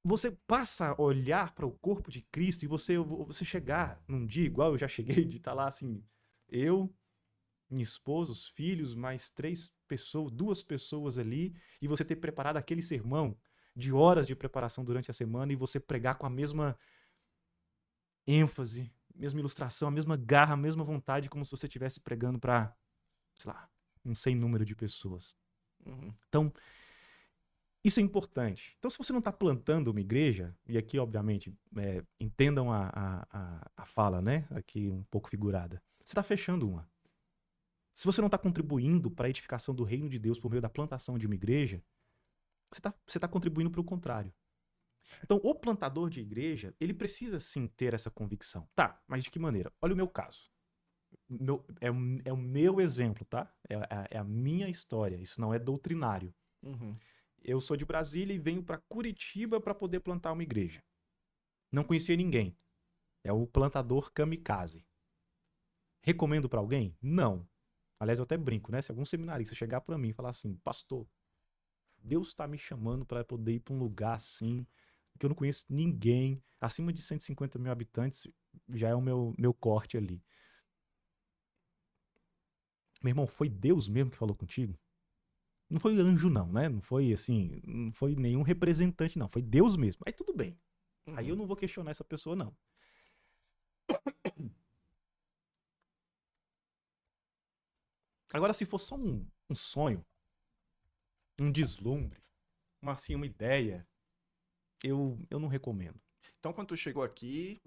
Você passa a olhar para o corpo de Cristo e você chegar num dia igual eu já cheguei, de estar lá assim, eu, minha esposa, os filhos, mais 3 pessoas, 2 pessoas ali, e você ter preparado aquele sermão de horas de preparação durante a semana e você pregar com a mesma ênfase, mesma ilustração, a mesma garra, a mesma vontade, como se você estivesse pregando para, sei lá, um sem número de pessoas. Uhum. Então, Isso é importante. Então, se você não está plantando uma igreja, e aqui, obviamente, entendam a fala, né? Aqui um pouco figurada. Você está fechando uma. Se você não está contribuindo para a edificação do reino de Deus por meio da plantação de uma igreja, você tá contribuindo para o contrário. Então, o plantador de igreja, ele precisa sim ter essa convicção. Tá, mas de que maneira? Olha o meu caso. É o meu exemplo, tá? É a minha história. Isso não é doutrinário. Uhum. Eu sou de Brasília e venho para Curitiba para poder plantar uma igreja. Não conhecia ninguém. É o plantador kamikaze. Recomendo para alguém? Não. Aliás, eu até brinco, né? Se algum seminarista chegar para mim e falar assim, pastor, Deus está me chamando para poder ir para um lugar assim, que eu não conheço ninguém, acima de 150 mil habitantes, já é o meu corte ali. Meu irmão, foi Deus mesmo que falou contigo? Não foi anjo, não, né? Não foi assim, não foi nenhum representante, não. Foi Deus mesmo. Aí tudo bem. Aí eu não vou questionar essa pessoa, não. Agora, se for só um sonho, um deslumbre, uma ideia, eu não recomendo. Então, quando tu chegou aqui,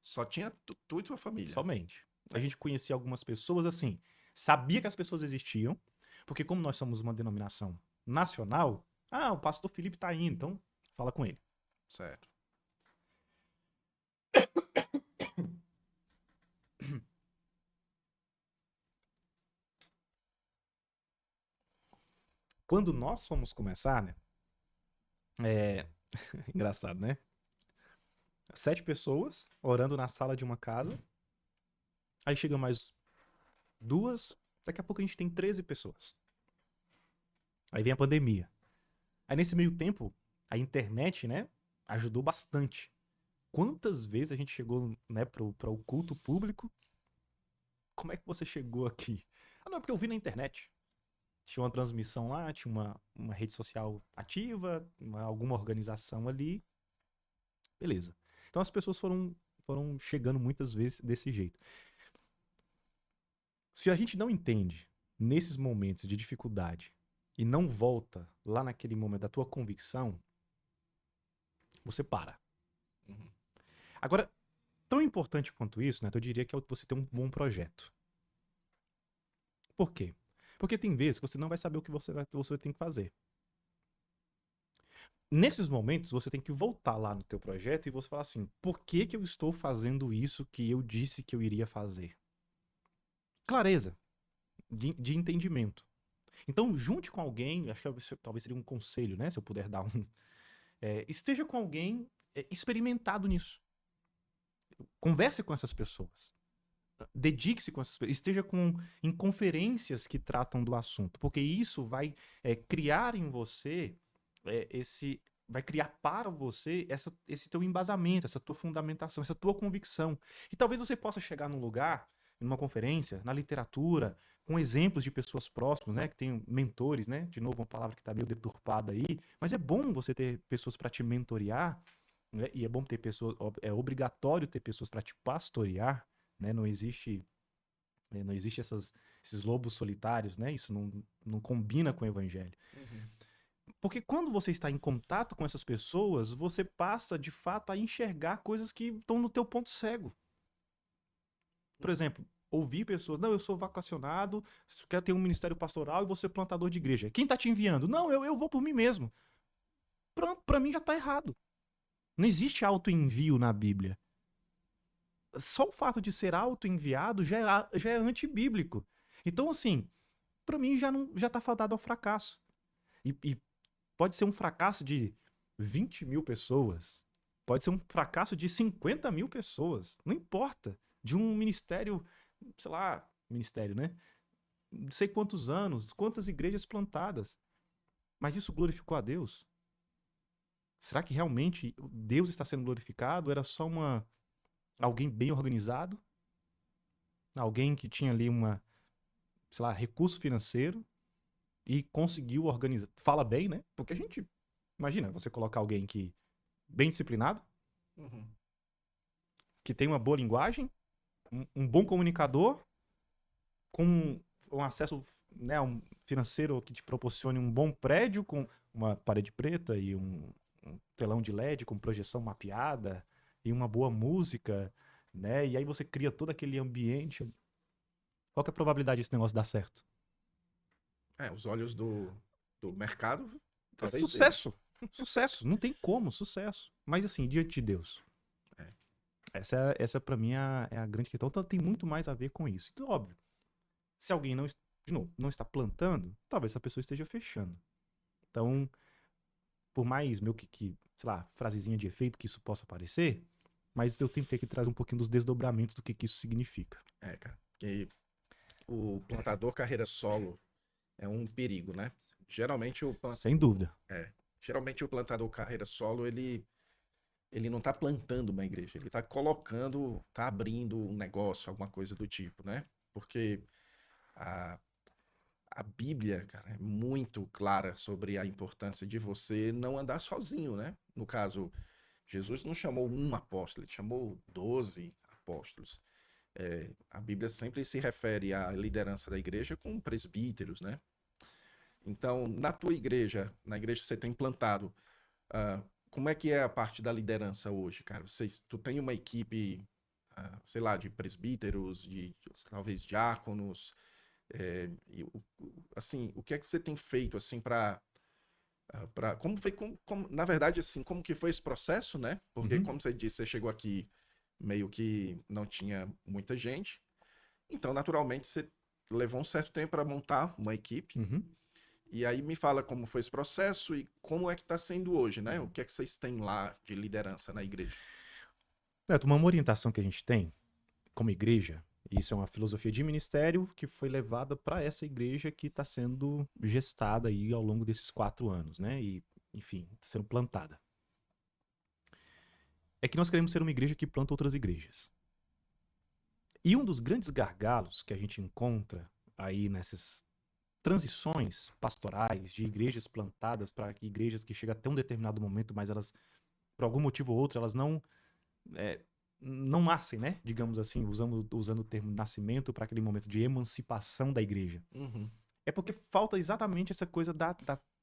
só tinha tu e tua família. Somente. A gente conhecia algumas pessoas, assim, sabia que as pessoas existiam, porque como nós somos uma denominação nacional, o pastor Felipe tá indo, então fala com ele. Certo. Quando nós fomos começar, né? Engraçado, né? 7 pessoas orando na sala de uma casa. Aí chega mais 2. Daqui a pouco a gente tem 13 pessoas. Aí vem a pandemia. Aí nesse meio tempo, a internet, né? Ajudou bastante. Quantas vezes a gente chegou, né, para o culto público? Como é que você chegou aqui? Não, é porque eu vi na internet. Tinha uma transmissão lá, tinha uma rede social ativa, alguma organização ali. Beleza. Então as pessoas foram chegando muitas vezes desse jeito. Se a gente não entende nesses momentos de dificuldade e não volta lá naquele momento da tua convicção, você para. Uhum. Agora, tão importante quanto isso, né, eu diria que é você ter um bom projeto. Por quê? Porque tem vezes que você não vai saber o que você tem que fazer. Nesses momentos, você tem que voltar lá no teu projeto e você falar assim, por que eu estou fazendo isso que eu disse que eu iria fazer? Clareza de entendimento. Então, junte com alguém, acho que talvez seria um conselho, né? Se eu puder dar um. Esteja com alguém experimentado nisso. Converse com essas pessoas. Dedique-se com essas pessoas. Esteja em conferências que tratam do assunto. Porque isso vai criar em você vai criar para você esse teu embasamento, essa tua fundamentação, essa tua convicção. E talvez você possa chegar num lugar, numa conferência, na literatura, com exemplos de pessoas próximas, né, que tem mentores, né, de novo uma palavra que está meio deturpada aí, mas é bom você ter pessoas para te mentorear, né, e é bom ter pessoas, é obrigatório ter pessoas para te pastorear, né, não existe esses lobos solitários, né, isso não combina com o evangelho. Uhum. Porque quando você está em contato com essas pessoas, você passa, de fato, a enxergar coisas que estão no teu ponto cego. Por exemplo, ouvir pessoas, não, eu sou vacacionado, quero ter um ministério pastoral e vou ser plantador de igreja. Quem está te enviando? Não, eu vou por mim mesmo. Pronto, para mim já está errado. Não existe autoenvio na Bíblia. Só o fato de ser autoenviado já é antibíblico. Então, assim, para mim já está fadado ao fracasso. E pode ser um fracasso de 20 mil pessoas. Pode ser um fracasso de 50 mil pessoas. Não importa. De um ministério, sei lá, ministério, né? Não sei quantos anos, quantas igrejas plantadas. Mas isso glorificou a Deus? Será que realmente Deus está sendo glorificado? Era só alguém bem organizado? Alguém que tinha ali sei lá, recurso financeiro e conseguiu organizar. Fala bem, né? Porque a gente, imagina, você colocar alguém que bem disciplinado, Uhum. que tem uma boa linguagem, um bom comunicador, com um acesso, né, financeiro que te proporcione um bom prédio com uma parede preta e um telão de LED com projeção mapeada e uma boa música, né? E aí você cria todo aquele ambiente. Qual que é a probabilidade desse negócio dar certo? Os olhos do mercado, talvez. Sucesso! Sucesso! Não tem como, sucesso. Mas assim, diante de Deus. É. Essa pra mim é a grande questão. Então tem muito mais a ver com isso. Então, óbvio, se alguém não, de novo, não está plantando, talvez essa pessoa esteja fechando. Então, por mais meu sei lá, frasezinha de efeito que isso possa parecer, mas eu tentei aqui trazer um pouquinho dos desdobramentos do que isso significa. Cara. Porque o plantador carreira solo é um perigo, né? Geralmente Sem dúvida. Geralmente o plantador carreira solo, ele não está plantando uma igreja, ele está colocando, está abrindo um negócio, alguma coisa do tipo, né? Porque a, a Bíblia, cara, é muito clara sobre a importância de você não andar sozinho, né? No caso, Jesus não chamou um apóstolo, ele chamou 12 apóstolos. A Bíblia sempre se refere à liderança da igreja com presbíteros, né? Então, na tua igreja, na igreja que você tem plantado, como é que é a parte da liderança hoje, cara? Tu tem uma equipe, sei lá, de presbíteros, de talvez diáconos, assim, o que é que você tem feito, assim, como foi, na verdade, assim, como que foi esse processo, né? Porque, como você disse, você chegou aqui meio que não tinha muita gente, então, naturalmente, você levou um certo tempo para montar uma equipe. E aí me fala como foi esse processo e como é que está sendo hoje, né? O que é que vocês têm lá de liderança na igreja? Neto, uma orientação que a gente tem como igreja, e isso é uma filosofia de ministério que foi levada para essa igreja que está sendo gestada aí ao longo desses 4 anos, né? E, enfim, está sendo plantada. É que nós queremos ser uma igreja que planta outras igrejas. E um dos grandes gargalos que a gente encontra aí nessas transições pastorais de igrejas plantadas para igrejas que chegam até um determinado momento, mas elas, por algum motivo ou outro, elas não nascem, né? Digamos assim, usando o termo nascimento para aquele momento de emancipação da igreja. É porque falta exatamente essa coisa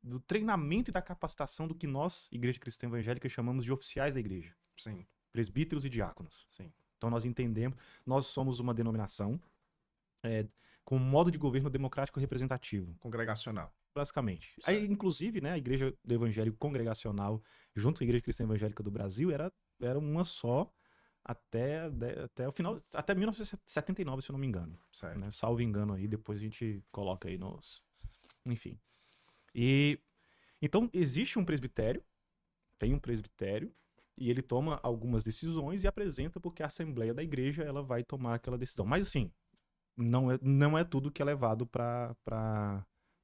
do treinamento e da capacitação do que nós, Igreja Cristã Evangélica, chamamos de oficiais da igreja. Sim. Presbíteros e diáconos. Sim. Então nós entendemos, nós somos uma denominação com um modo de governo democrático representativo. Congregacional. Basicamente. Aí, inclusive, né, a Igreja do Evangelho Congregacional, junto com a Igreja Cristã Evangélica do Brasil, era uma só até o final, até 1979, se eu não me engano. Certo. Né? Salvo engano aí, depois a gente coloca aí nos... Enfim. E então existe um presbitério, tem um presbitério, e ele toma algumas decisões e apresenta porque a Assembleia da Igreja ela vai tomar aquela decisão. Mas assim, não é tudo que é levado para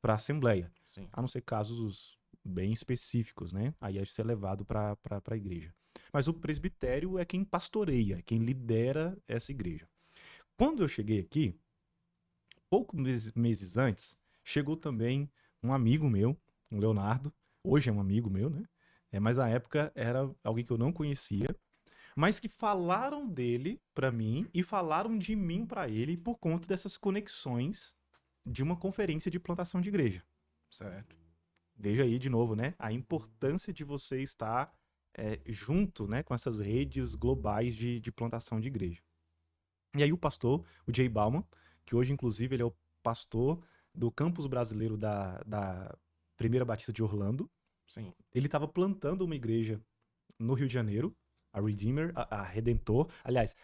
a Assembleia. Sim. A não ser casos bem específicos, né? Aí isso é levado para a igreja. Mas o presbitério é quem pastoreia, quem lidera essa igreja. Quando eu cheguei aqui, poucos meses antes, chegou também um amigo meu, o Leonardo. Hoje é um amigo meu, né? Mas na época era alguém que eu não conhecia, mas que falaram dele pra mim e falaram de mim pra ele por conta dessas conexões de uma conferência de plantação de igreja. Certo. Veja aí de novo, né? A importância de você estar junto, né, com essas redes globais de plantação de igreja. E aí o pastor, o Jay Bauman, que hoje inclusive ele é o pastor do campus brasileiro da Primeira Batista de Orlando. Sim. Ele estava plantando uma igreja no Rio de Janeiro, a Redeemer, a Redentor. Aliás,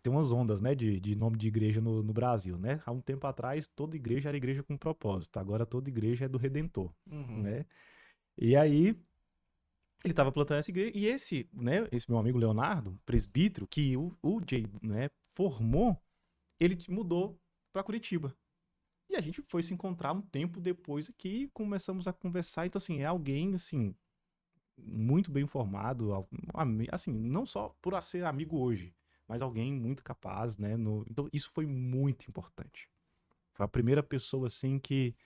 tem umas ondas, né, de nome de igreja no Brasil, né? Há um tempo atrás, toda igreja era igreja com propósito. Agora toda igreja é do Redentor, né? E aí, ele estava plantando essa igreja. E esse meu amigo Leonardo, presbítero, que o Jay, né, formou, ele mudou para Curitiba. E a gente foi se encontrar um tempo depois aqui e começamos a conversar. Então, assim, é alguém, assim, muito bem informado, assim, não só por ser amigo hoje, mas alguém muito capaz, né? Então, isso foi muito importante. Foi a primeira pessoa, assim, que,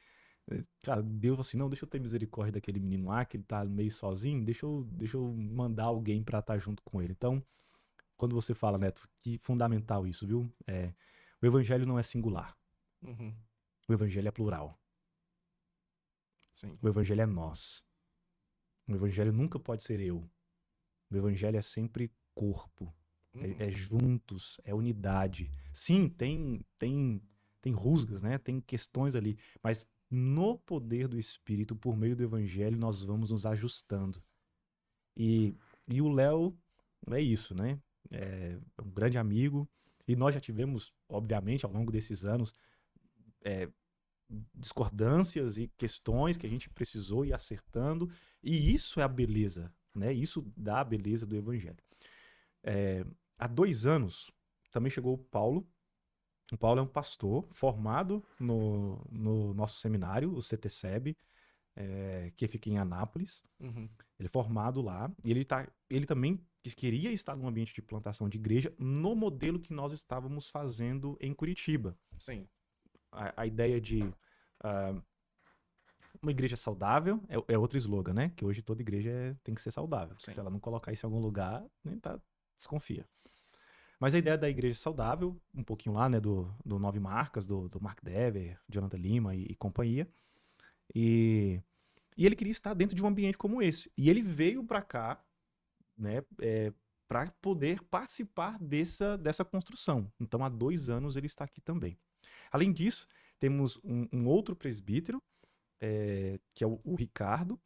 cara, Deus assim, não, deixa eu ter misericórdia daquele menino lá, que ele tá meio sozinho, deixa eu mandar alguém pra estar junto com ele. Então, quando você fala, Neto, que fundamental isso, viu? O evangelho não é singular. O evangelho é plural. Sim. O evangelho é nós. O evangelho nunca pode ser eu. O evangelho é sempre corpo. É juntos, é unidade. Sim, tem rusgas, né? Tem questões ali, mas no poder do Espírito, por meio do Evangelho, nós vamos nos ajustando. E o Léo é isso, né? É um grande amigo. E nós já tivemos, obviamente, ao longo desses anos, discordâncias e questões que a gente precisou ir acertando. E isso é a beleza, né? Isso dá a beleza do Evangelho. Há 2 anos, também chegou o Paulo. O Paulo é um pastor formado no nosso seminário, o CTSEB, que fica em Anápolis. Uhum. Ele é formado lá. E ele também queria estar num ambiente de plantação de igreja no modelo que nós estávamos fazendo em Curitiba. Sim. A ideia de uma igreja saudável é outro slogan, né? Que hoje toda igreja tem que ser saudável. Sim. Se ela não colocar isso em algum lugar, nem desconfia. Mas a ideia da igreja saudável, um pouquinho lá, né, do Nove Marcas, do Mark Dever, Jonathan Lima e companhia. E ele queria estar dentro de um ambiente como esse. E ele veio para cá, né, para poder participar dessa construção. Então, há 2 anos ele está aqui também. Além disso, temos um outro presbítero, que é o Ricardo.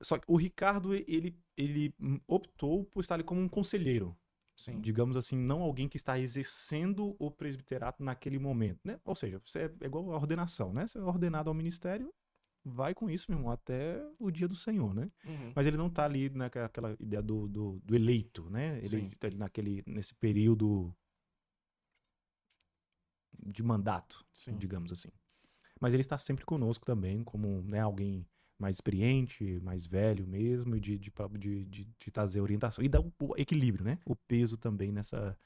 Só que o Ricardo, ele optou por estar ali como um conselheiro. Sim. Digamos assim, não alguém que está exercendo o presbiterato naquele momento, né? Ou seja, você é igual a ordenação, né? Você é ordenado ao ministério, vai com isso, meu irmão, até o dia do Senhor, né? Uhum. Mas ele não está ali naquela ideia do eleito, né? Ele Sim. está nesse período de mandato, Sim. digamos assim. Mas ele está sempre conosco também, como, né, alguém mais experiente, mais velho mesmo, de trazer orientação. E dar o equilíbrio, né? O peso também nessa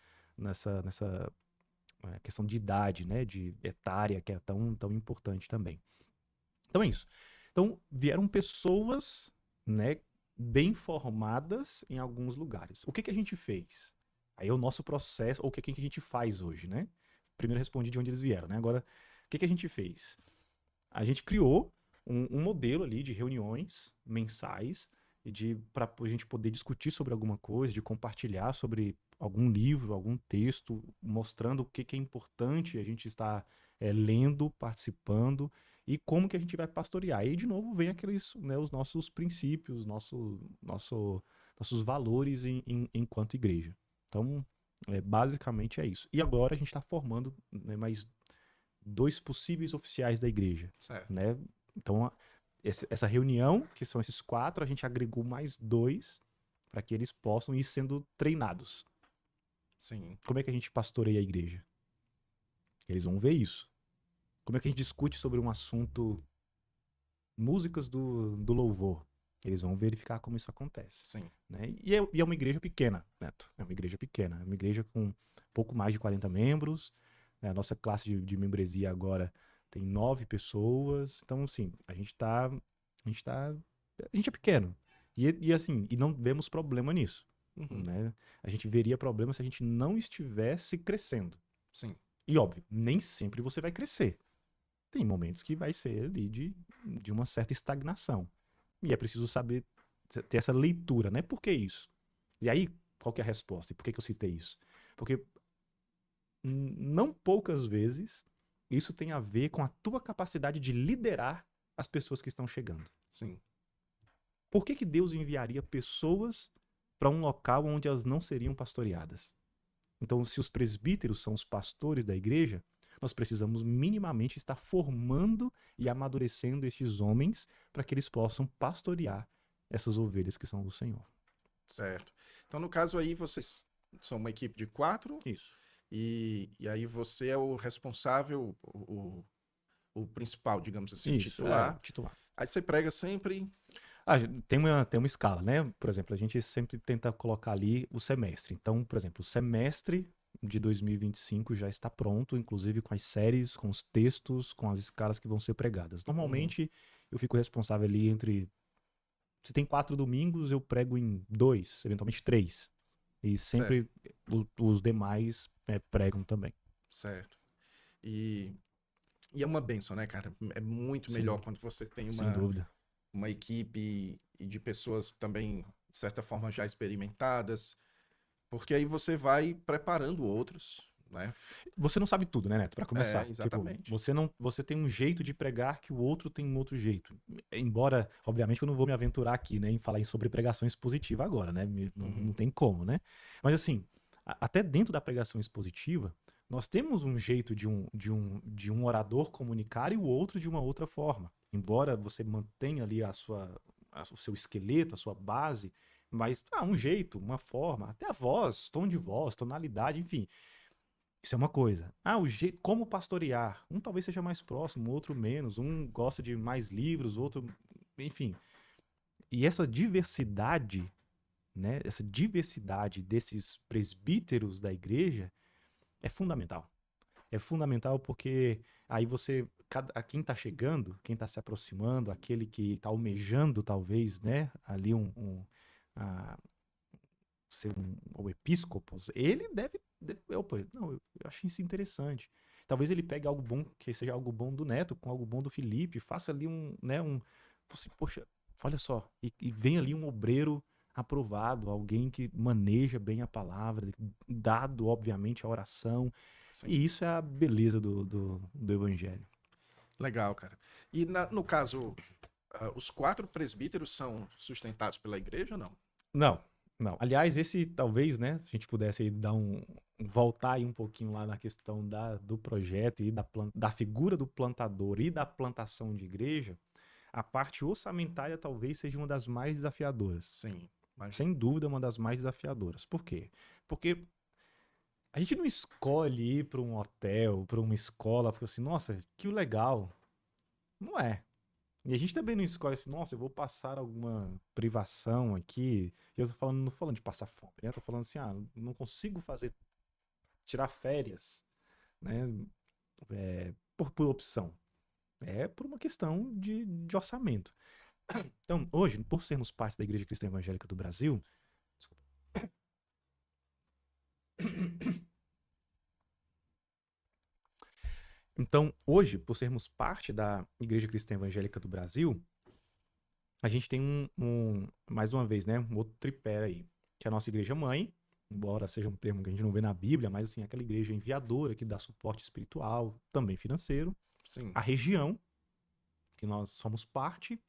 questão de idade, né? De etária, que é tão importante também. Então é isso. Então vieram pessoas, né, bem formadas em alguns lugares. O que a gente fez? Aí é o nosso processo, ou o que a gente faz hoje, né? Primeiro respondi de onde eles vieram, né? Agora, o que a gente fez? A gente criou um modelo ali de reuniões mensais para a gente poder discutir sobre alguma coisa, de compartilhar sobre algum livro, algum texto, mostrando o que é importante a gente estar lendo, participando e como que a gente vai pastorear. E de novo vem aqueles, né, os nossos princípios, nossos valores enquanto igreja. Então, basicamente é isso. E agora a gente está formando, né, mais 2 possíveis oficiais da igreja, Certo. né? Então, essa reunião, que são esses 4, a gente agregou mais 2 para que eles possam ir sendo treinados. Sim. Como é que a gente pastoreia a igreja? Eles vão ver isso. Como é que a gente discute sobre um assunto, músicas do louvor? Eles vão verificar como isso acontece. Sim. Né? E é uma igreja pequena, Neto. É uma igreja pequena. É uma igreja com pouco mais de 40 membros. A nossa classe de membresia agora tem 9 pessoas. Então, assim, a gente é pequeno. E assim, e não vemos problema nisso. Uhum. Né? A gente veria problema se a gente não estivesse crescendo. Sim. E óbvio, nem sempre você vai crescer. Tem momentos que vai ser ali de uma certa estagnação. E é preciso saber ter essa leitura, né? Por que isso? E aí, qual que é a resposta? E por que eu citei isso? Porque não poucas vezes isso tem a ver com a tua capacidade de liderar as pessoas que estão chegando. Sim. Por que Deus enviaria pessoas para um local onde elas não seriam pastoreadas? Então, se os presbíteros são os pastores da igreja, nós precisamos minimamente estar formando e amadurecendo estes homens para que eles possam pastorear essas ovelhas que são do Senhor. Certo. Então, no caso aí, vocês são uma equipe de 4 Isso. e aí você é o responsável, o principal, digamos assim, o Isso, titular. titular. Aí você prega sempre. Tem uma escala, né? Por exemplo, a gente sempre tenta colocar ali o semestre. Então, por exemplo, o semestre de 2025 já está pronto, inclusive com as séries, com os textos, com as escalas que vão ser pregadas. Normalmente, eu fico responsável ali entre... Se tem 4 domingos, eu prego em 2, eventualmente 3. E sempre os demais pregam também. Certo. E E é uma bênção, né, cara? É muito Sim, melhor quando você tem sem dúvida. uma equipe e de pessoas também, de certa forma, já experimentadas, porque aí você vai preparando outros, né? Você não sabe tudo, né, Neto? Pra É, começar. Tipo, exatamente. você tem um jeito de pregar que o outro tem um outro jeito. Embora, obviamente, eu não vou me aventurar aqui, né, em falar sobre pregação expositiva agora, né? Não, Uhum. não tem como, né? Mas assim, até dentro da pregação expositiva, nós temos um jeito de um orador comunicar e o outro de uma outra forma. Embora você mantenha ali o seu esqueleto, a sua base, mas um jeito, uma forma, até a voz, tom de voz, tonalidade, enfim. Isso é uma coisa. O jeito, como pastorear. Um talvez seja mais próximo, outro menos. Um gosta de mais livros, outro. Enfim. E essa diversidade, né? Essa diversidade desses presbíteros da igreja é fundamental. É fundamental porque aí você. A quem está chegando, quem está se aproximando, aquele que está almejando, talvez, né? Ali a, ser o episcopos, ele opa, não, eu acho isso interessante. Talvez ele pegue algo bom, que seja algo bom do Neto, com algo bom do Felipe, faça ali poxa, olha só, e vem ali um obreiro aprovado, alguém que maneja bem a palavra, dado, obviamente, a oração. Sim. E isso é a beleza do evangelho. Legal, cara. E no caso, os 4 presbíteros são sustentados pela igreja ou não? Não, não. Aliás, esse talvez, né, se a gente pudesse aí dar voltar aí um pouquinho lá na questão do projeto e da figura do plantador e da plantação de igreja, a parte orçamentária talvez seja uma das mais desafiadoras. Sim, Sem imagino. dúvida, uma das mais desafiadoras. Por quê? Porque a gente não escolhe ir para um hotel, para uma escola, porque assim, nossa, que legal. Não é. E a gente também não escolhe assim, nossa, eu vou passar alguma privação aqui. E eu tô falando, não tô falando de passar fome, né? Eu tô falando assim, não consigo tirar férias, né? Por opção. É por uma questão de orçamento. Então, hoje, por sermos parte da Igreja Cristã Evangélica do Brasil, então, hoje, por sermos parte da Igreja Cristã Evangélica do Brasil, a gente tem mais uma vez, né, um outro tripé aí, que é a nossa igreja mãe, embora seja um termo que a gente não vê na Bíblia, mas assim, aquela igreja enviadora que dá suporte espiritual, também financeiro, Sim, a região, que nós somos parte,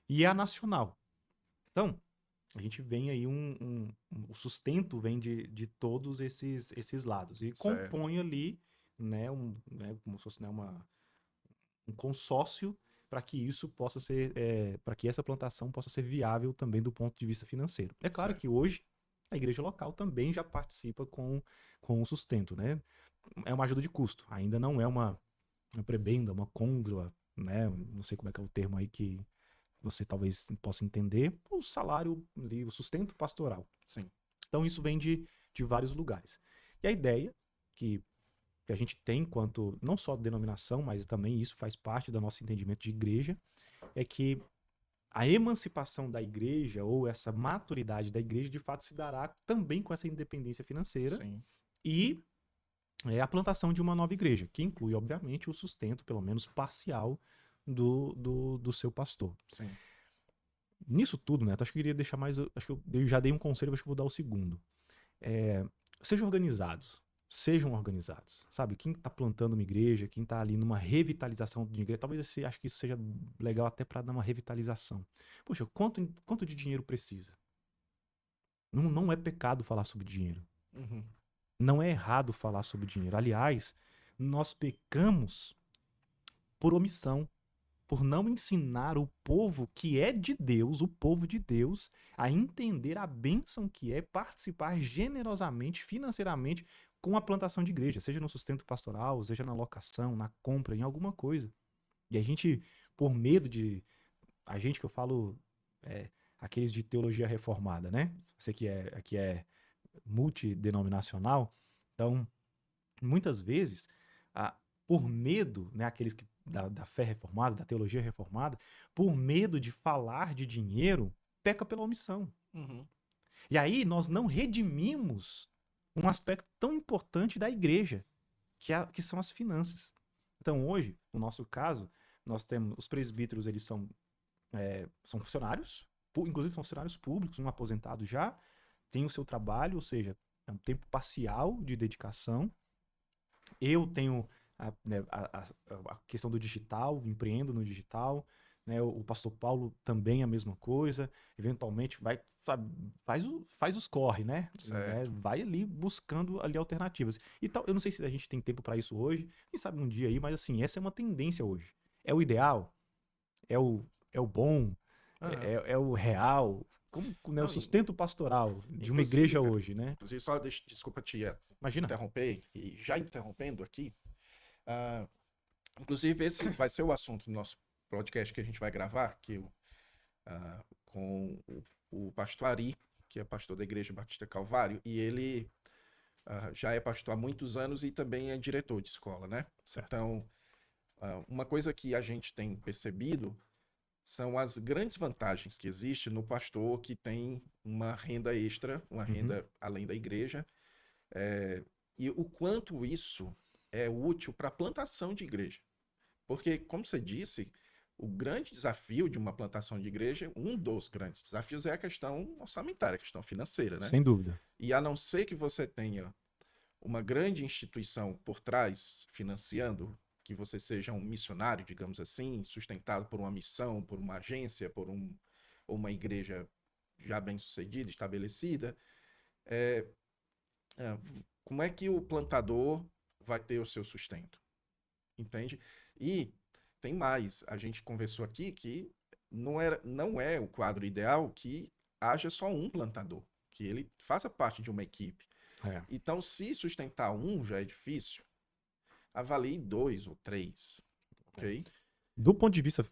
e a nacional. Então, a gente vem aí o sustento vem de todos esses lados e certo. compõe ali, né, como se fosse, né, um consórcio para que isso possa ser, para que essa plantação possa ser viável também do ponto de vista financeiro. É claro Certo. que hoje a igreja local também já participa com o sustento, né? É uma ajuda de custo, ainda não é uma prebenda, uma côngrua, né? Não sei como é que é o termo aí que você talvez possa entender, o salário ali, o sustento pastoral. Sim, Então isso vem de vários lugares. E a ideia que a gente tem quanto, não só denominação, mas também isso faz parte do nosso entendimento de igreja, é que a emancipação da igreja ou essa maturidade da igreja de fato se dará também com essa independência financeira sim, e a plantação de uma nova igreja, que inclui, obviamente, o sustento, pelo menos parcial, do seu pastor. sim. Nisso tudo, Neto, acho que eu queria deixar mais. Acho que eu já dei um conselho, acho que eu vou dar o segundo. Sejam organizados. Sejam organizados. Sabe? Quem está plantando uma igreja, quem está ali numa revitalização de igreja, talvez você ache que isso seja legal até para dar uma revitalização. Poxa, quanto de dinheiro precisa? Não é pecado falar sobre dinheiro. Uhum. Não é errado falar sobre dinheiro. Aliás, nós pecamos por omissão, por não ensinar o povo que é de Deus, o povo de Deus, a entender a bênção que é participar generosamente, financeiramente, com a plantação de igreja, seja no sustento pastoral, seja na locação, na compra, em alguma coisa. E a gente, por medo de. A gente que eu falo, aqueles de teologia reformada, né? Você que é multidenominacional. Então, muitas vezes, por medo, né, aqueles que da fé reformada, da teologia reformada, por medo de falar de dinheiro, peca pela omissão. Uhum. E aí nós não redimimos um aspecto tão importante da igreja, que são as finanças. Então, hoje, no nosso caso, nós temos os presbíteros, eles são funcionários, inclusive são funcionários públicos, um aposentado já, tem o seu trabalho, ou seja, é um tempo parcial de dedicação. Eu tenho a questão do digital, empreendo no digital, né? O pastor Paulo também a mesma coisa, eventualmente faz os corre, né? Vai ali buscando ali alternativas. E tal, eu não sei se a gente tem tempo para isso hoje, quem sabe um dia aí, mas assim, essa é uma tendência hoje. É o ideal, é o bom, é o real, como, né, o sustento pastoral de uma igreja hoje, né? Inclusive, só desculpa te interromper, e já interrompendo aqui, inclusive esse vai ser o assunto do nosso podcast que a gente vai gravar, que com o pastor Ari, que é pastor da Igreja Batista Calvário, e ele já é pastor há muitos anos e também é diretor de escola, né? Certo. Então, uma coisa que a gente tem percebido são as grandes vantagens que existem no pastor que tem uma renda extra, uma renda além da igreja, e o quanto isso é útil para a plantação de igreja. Porque, como você disse, o grande desafio de uma plantação de igreja, um dos grandes desafios é a questão orçamentária, a questão financeira, né? Sem dúvida. E a não ser que você tenha uma grande instituição por trás financiando, que você seja um missionário, digamos assim, sustentado por uma missão, por uma agência, ou uma igreja já bem sucedida, estabelecida, como é que o plantador vai ter o seu sustento? Entende? E tem mais, a gente conversou aqui que não é o quadro ideal que haja só um plantador, que ele faça parte de uma equipe. Então, se sustentar um já é difícil, avalie 2 ou 3, ok? Do ponto de vista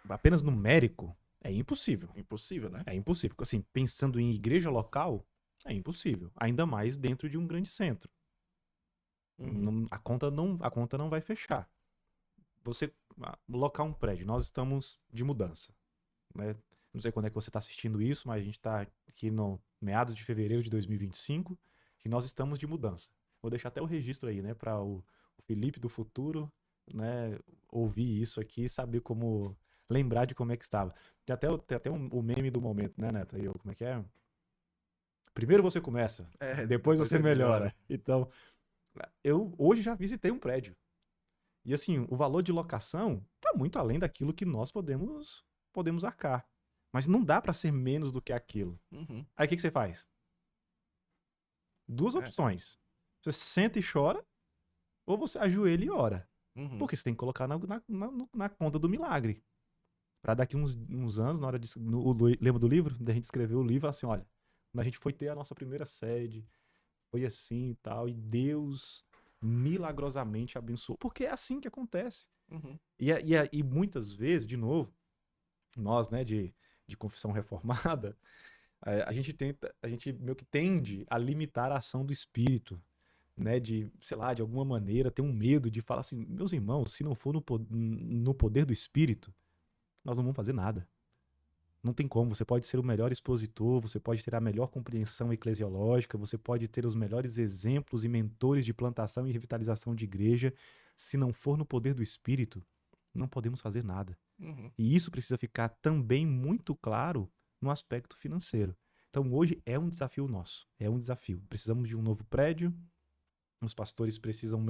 apenas numérico, é impossível. Impossível, né? É impossível. Assim, pensando em igreja local, é impossível. Ainda mais dentro de um grande centro. A conta não vai fechar. Você locar um prédio, nós estamos de mudança, né? Não sei quando é que você está assistindo isso, mas a gente está aqui no meados de fevereiro de 2025 e nós estamos de mudança. Vou deixar até o registro aí, né, para o Felipe do futuro, né, ouvir isso aqui e saber como lembrar de como é que estava. Tem até o meme do momento, né, Neto? E eu, como é que é? Primeiro você começa, depois você melhora. Então, eu hoje já visitei um prédio. E assim, o valor de locação está muito além daquilo que nós podemos arcar. Mas não dá para ser menos do que aquilo. Aí o que você faz? Duas opções. Você senta e chora, ou você ajoelha e ora. Porque você tem que colocar na conta do milagre. Para daqui uns anos, na hora de... lembra do livro? Da gente escreveu o livro assim, olha, quando a gente foi ter a nossa primeira sede, foi assim e tal, e Deus milagrosamente abençoou. Porque é assim que acontece. E muitas vezes, de novo, nós, né, de confissão reformada, a gente meio que tende a limitar a ação do Espírito, né, de, sei lá, de alguma maneira ter um medo de falar assim, meus irmãos, se não for no poder do Espírito, nós não vamos fazer nada. Não tem como, você pode ser o melhor expositor, você pode ter a melhor compreensão eclesiológica, você pode ter os melhores exemplos e mentores de plantação e revitalização de igreja, se não for no poder do Espírito, não podemos fazer nada. E isso precisa ficar também muito claro no aspecto financeiro. Então hoje é um desafio nosso, é um desafio. Precisamos de um novo prédio, os pastores precisam...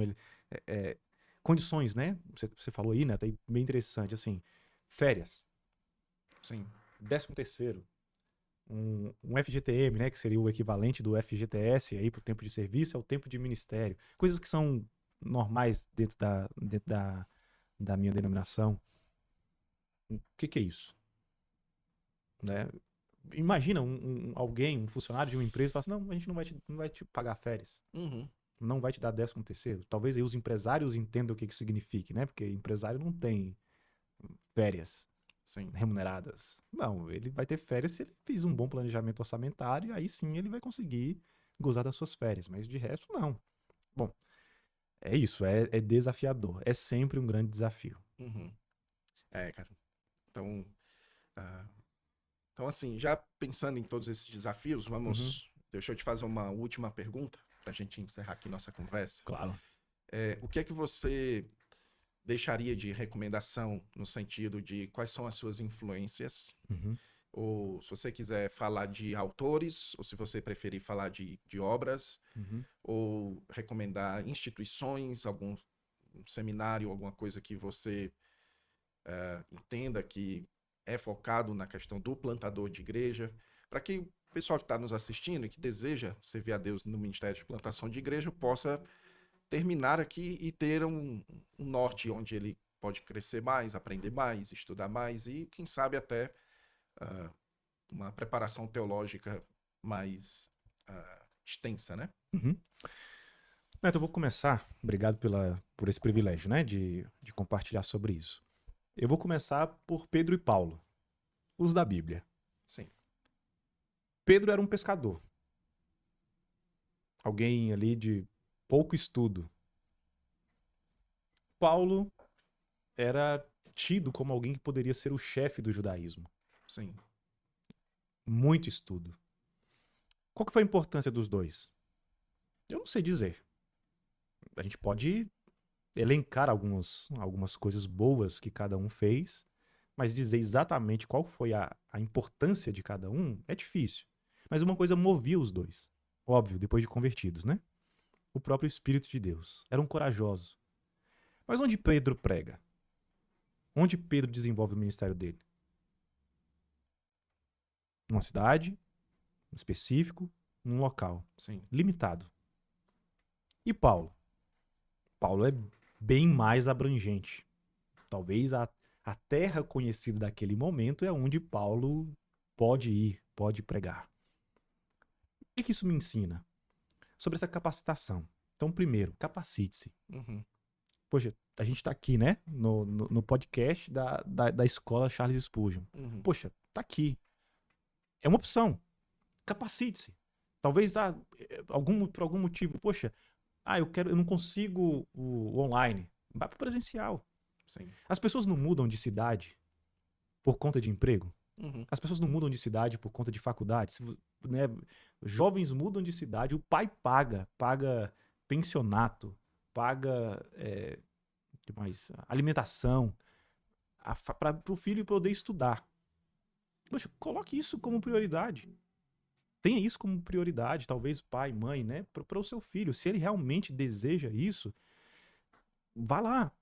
condições, né? Você falou aí, né? Tá bem interessante, assim, férias. Sim. 13º, um FGTM, né, que seria o equivalente do FGTS aí para o tempo de serviço, é o tempo de ministério. Coisas que são normais dentro da minha denominação. O que é isso? Né? Imagina alguém, um funcionário de uma empresa, fala assim, não, a gente não vai te pagar férias. Não vai te dar 13º. Talvez aí os empresários entendam o que significa, né? Porque empresário não tem férias. Sim. Remuneradas. Não, ele vai ter férias se ele fizer um bom planejamento orçamentário, e aí sim ele vai conseguir gozar das suas férias, mas de resto não. Bom, é isso, é desafiador, é sempre um grande desafio. Cara. Então assim, já pensando em todos esses desafios, deixa eu te fazer uma última pergunta, pra gente encerrar aqui nossa conversa. Claro. O que é que você deixaria de recomendação no sentido de quais são as suas influências, Uhum. ou se você quiser falar de autores, ou se você preferir falar de obras, Uhum. ou recomendar instituições, algum seminário, alguma coisa que você entenda que é focado na questão do plantador de igreja, para que o pessoal que está nos assistindo e que deseja servir a Deus no Ministério de Plantação de Igreja possa terminar aqui e ter um norte onde ele pode crescer mais, aprender mais, estudar mais e, quem sabe, até uma preparação teológica mais extensa, né? Uhum. Neto, eu vou começar, obrigado por esse privilégio, né, de compartilhar sobre isso. Eu vou começar por Pedro e Paulo, os da Bíblia. Sim. Pedro era um pescador, alguém ali de pouco estudo. Paulo era tido como alguém que poderia ser o chefe do judaísmo. Sim. Muito estudo. Qual que foi a importância dos dois? Eu não sei dizer. A gente pode elencar algumas coisas boas que cada um fez, mas dizer exatamente qual foi a importância de cada um é difícil. Mas uma coisa movia os dois. Óbvio, depois de convertidos, né? O próprio Espírito de Deus. Eram corajosos. Mas onde Pedro prega? Onde Pedro desenvolve o ministério dele? Numa cidade, um específico, num local. Sim. Limitado. E Paulo? Paulo é bem mais abrangente. Talvez a terra conhecida daquele momento é onde Paulo pode ir, pode pregar. O que isso me ensina? Sobre essa capacitação. Então, primeiro, capacite-se. Uhum. Poxa, a gente está aqui, né? No podcast da escola Charles Spurgeon. Uhum. Poxa, tá aqui. É uma opção. Capacite-se. Talvez por algum motivo, poxa, eu não consigo o online. Vai para o presencial. Sim. As pessoas não mudam de cidade por conta de emprego. Uhum. As pessoas não mudam de cidade por conta de faculdade. Né? Jovens mudam de cidade, o pai paga pensionato, paga alimentação para o filho poder estudar. Poxa, coloque isso como prioridade. Tenha isso como prioridade, talvez pai, mãe, né? Para o seu filho. Se ele realmente deseja isso, vá lá.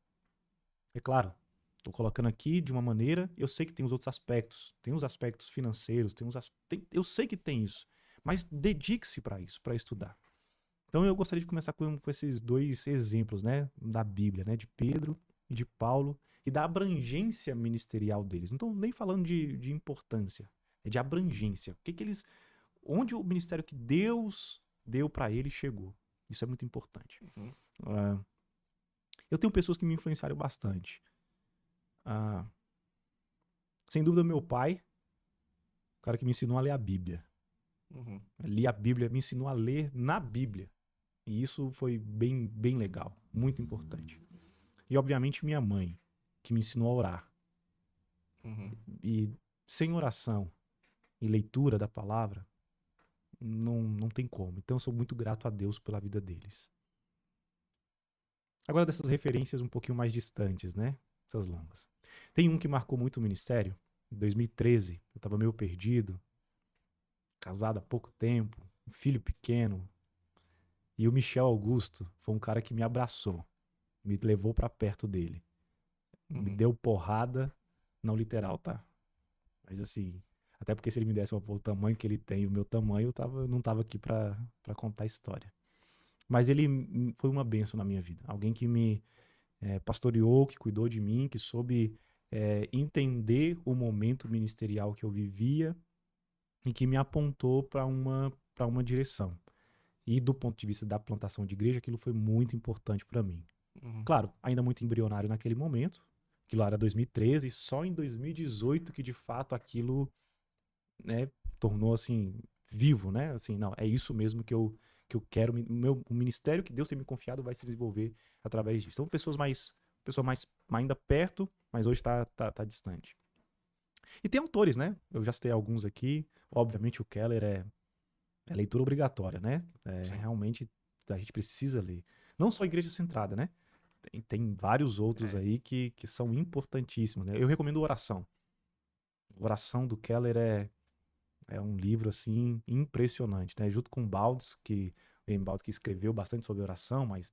É claro, estou colocando aqui de uma maneira, eu sei que tem os outros aspectos. Tem os aspectos financeiros, eu sei que tem isso. Mas dedique-se para isso, para estudar. Então eu gostaria de começar com esses dois exemplos, né? Da Bíblia, né? De Pedro e de Paulo. E da abrangência ministerial deles. Não estou nem falando de importância, é de abrangência. Onde o ministério que Deus deu para eles chegou. Isso é muito importante. Uhum. Eu tenho pessoas que me influenciaram bastante. Sem dúvida, meu pai, o cara que me ensinou a ler a Bíblia. Uhum. Li a Bíblia, me ensinou a ler na Bíblia. E isso foi bem, bem legal, muito importante. E, obviamente, minha mãe, que me ensinou a orar. Uhum. E sem oração e leitura da palavra, não tem como. Então, eu sou muito grato a Deus pela vida deles. Agora, dessas referências um pouquinho mais distantes, né? Essas longas. Tem um que marcou muito o ministério. Em 2013, eu estava meio perdido, casado há pouco tempo, um filho pequeno. E o Michel Augusto foi um cara que me abraçou, me levou para perto dele. Me Uhum. deu porrada, não literal, tá? Mas assim, até porque se ele me desse o tamanho que ele tem, o meu tamanho, eu não tava aqui para contar a história. Mas ele foi uma bênção na minha vida. Alguém que me pastoreou, que cuidou de mim, que soube entender o momento ministerial que eu vivia e que me apontou para uma direção. E do ponto de vista da plantação de igreja, aquilo foi muito importante para mim. Uhum. Claro, ainda muito embrionário naquele momento. Aquilo era 2013, só em 2018 que de fato aquilo, né, tornou assim vivo, né? Assim, não, é isso mesmo que eu quero. O ministério que Deus tem me confiado vai se desenvolver através disso. Então, pessoa mais ainda perto, mas hoje tá distante. E tem autores, né? Eu já citei alguns aqui. Obviamente o Keller é leitura obrigatória, né? Sim. Realmente a gente precisa ler. Não só Igreja Centrada, né? Tem vários outros aí que são importantíssimos, né? Eu recomendo Oração. Oração do Keller é um livro, assim, impressionante, né? Junto com Baldes, Wayne Baldes, que escreveu bastante sobre oração, mas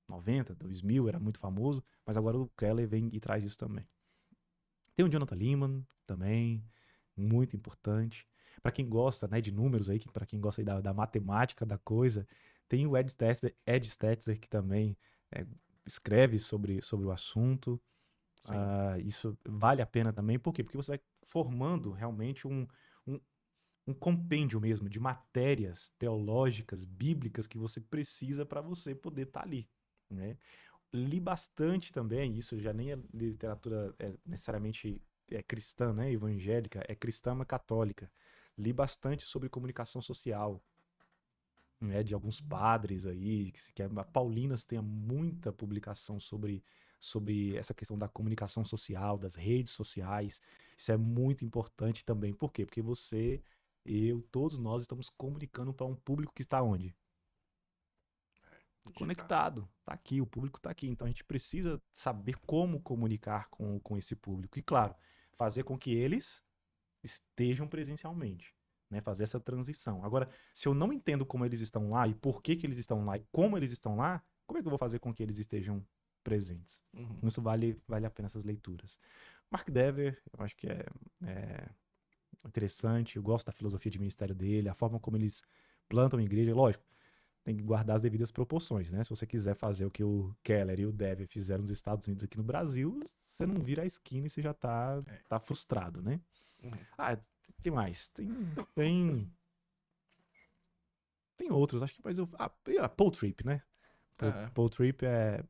90, 2000 era muito famoso, mas agora o Keller vem e traz isso também. Tem o Jonathan Leeman também, muito importante. Para quem gosta, né, de números aí, para quem gosta aí da matemática da coisa, tem o Ed Stetzer que também escreve sobre o assunto. Isso vale a pena também. Por quê? Porque você vai formando realmente um compêndio mesmo de matérias teológicas, bíblicas que você precisa para você poder estar ali, né? Li bastante também, isso já nem é literatura necessariamente cristã, né, evangélica, é cristã, mas católica. Li bastante sobre comunicação social, né, de alguns padres aí, a Paulinas tem muita publicação sobre essa questão da comunicação social, das redes sociais. Isso é muito importante também. Por quê? Porque todos nós estamos comunicando para um público que está onde? Conectado, tá aqui, o público tá aqui, então a gente precisa saber como comunicar com esse público e, claro, fazer com que eles estejam presencialmente, né? Fazer essa transição. Agora, se eu não entendo como eles estão lá e por que eles estão lá e como eles estão lá, como é que eu vou fazer com que eles estejam presentes? Isso vale a pena essas leituras. Mark Dever, eu acho que é interessante, eu gosto da filosofia de ministério dele, a forma como eles plantam a igreja, lógico, tem que guardar as devidas proporções, né? Se você quiser fazer o que o Keller e o Dever fizeram nos Estados Unidos aqui no Brasil, você não vira a esquina e você já tá frustrado, né? Tem mais? Tem outros, acho que mais Paul Tripp, né? Paul Tripp é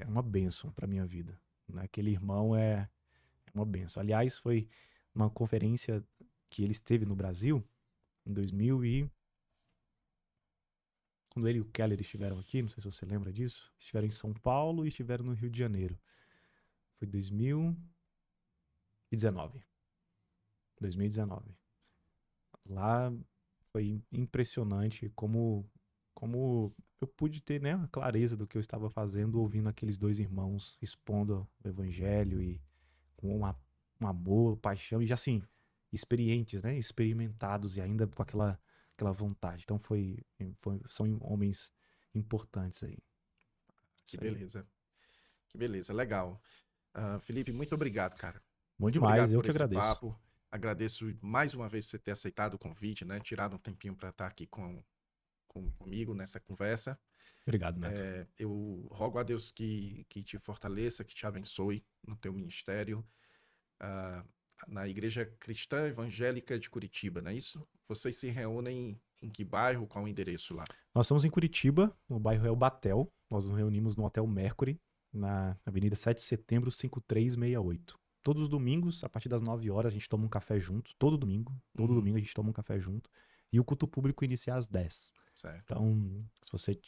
uma bênção pra minha vida, né? Aquele irmão é uma bênção. Aliás, foi uma conferência que ele esteve no Brasil em 2000 quando ele e o Keller estiveram aqui, não sei se você lembra disso, estiveram em São Paulo e estiveram no Rio de Janeiro. Foi 2019. Lá foi impressionante como eu pude ter, né, a clareza do que eu estava fazendo ouvindo aqueles dois irmãos expondo o evangelho e com um amor, paixão e já assim, experientes, né, experimentados e ainda com aquela vontade. Então são homens importantes aí. Que beleza. Que beleza, legal. Felipe, muito obrigado, cara. Bom Muito demais, obrigado eu por que esse agradeço. papo. Agradeço mais uma vez você ter aceitado o convite, né? Tirado um tempinho para estar aqui comigo nessa conversa. Obrigado, Neto. Eu rogo a Deus que te fortaleça, que te abençoe no teu ministério. Na Igreja Cristã Evangélica de Curitiba, não é isso? Vocês se reúnem em que bairro? Qual o endereço lá? Nós estamos em Curitiba, no bairro Elbatel. Nós nos reunimos no Hotel Mercury, na Avenida 7 de Setembro, 5368. Todos os domingos, a partir das 9 horas, a gente toma um café junto. Todo domingo a gente toma um café junto. E o culto público inicia às 10. Certo. Então, se você,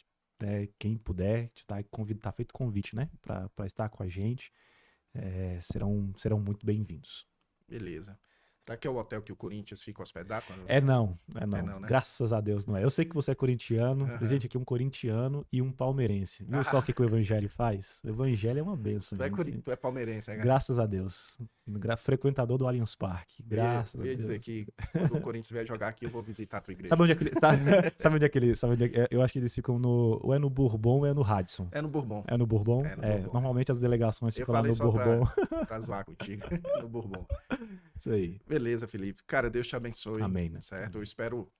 quem puder, tá feito convite, né? Para estar com a gente, serão muito bem-vindos. Beleza. Será que é o hotel que o Corinthians fica hospedado? Não. Né? Graças a Deus não é. Eu sei que você é corintiano. Gente, aqui um corintiano e um palmeirense. Viu só o que o evangelho faz? O evangelho é uma bênção, Tu é palmeirense, né? Graças a Deus. Frequentador do Allianz Parque. Graças a Deus. Eu ia dizer que quando o Corinthians vier jogar aqui, eu vou visitar a tua igreja. Sabe onde é que eles... Eu acho que eles ficam ou é no Bourbon ou é no Radisson. É no Bourbon. É no Bourbon? Normalmente as delegações ficam lá no Bourbon. Pra zoar contigo. No Bourbon. Isso aí. Beleza, Felipe. Cara, Deus te abençoe. Amém, né? Certo? Amém. Eu espero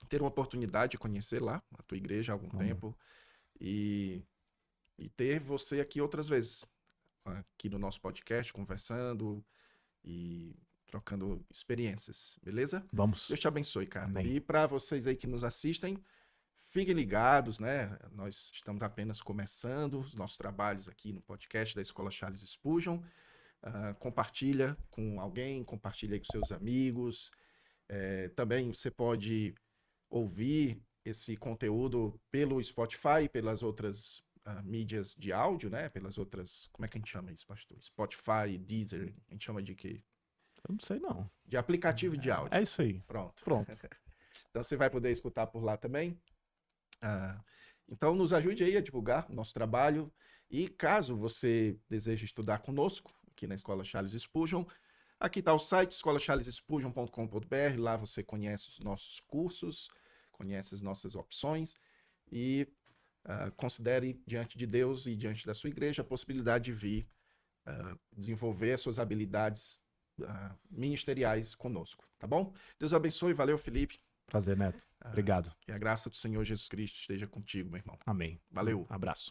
ter uma oportunidade de conhecer lá a tua igreja há algum tempo e ter você aqui outras vezes, aqui no nosso podcast, conversando e trocando experiências, beleza? Vamos. Deus te abençoe, cara. Amém. E para vocês aí que nos assistem, fiquem ligados, né? Nós estamos apenas começando os nossos trabalhos aqui no podcast da Escola Charles Spurgeon. Compartilha com alguém, compartilha aí com seus amigos. Também você pode ouvir esse conteúdo pelo Spotify, pelas outras mídias de áudio, né? Pelas outras... Como é que a gente chama isso, pastor? Spotify, Deezer, a gente chama de quê? Eu não sei, não. De aplicativo de áudio. É isso aí. Pronto. Então você vai poder escutar por lá também. Então nos ajude aí a divulgar o nosso trabalho E caso você deseje estudar conosco, aqui na Escola Charles Spurgeon, aqui está o site, escolarcharlesspurgeon.com.br. Lá você conhece os nossos cursos, conhece as nossas opções e considere diante de Deus e diante da sua igreja a possibilidade de vir desenvolver as suas habilidades ministeriais conosco, tá bom? Deus abençoe, valeu, Felipe. Prazer, Neto. Obrigado. Que a graça do Senhor Jesus Cristo esteja contigo, meu irmão. Amém. Valeu. Abraço.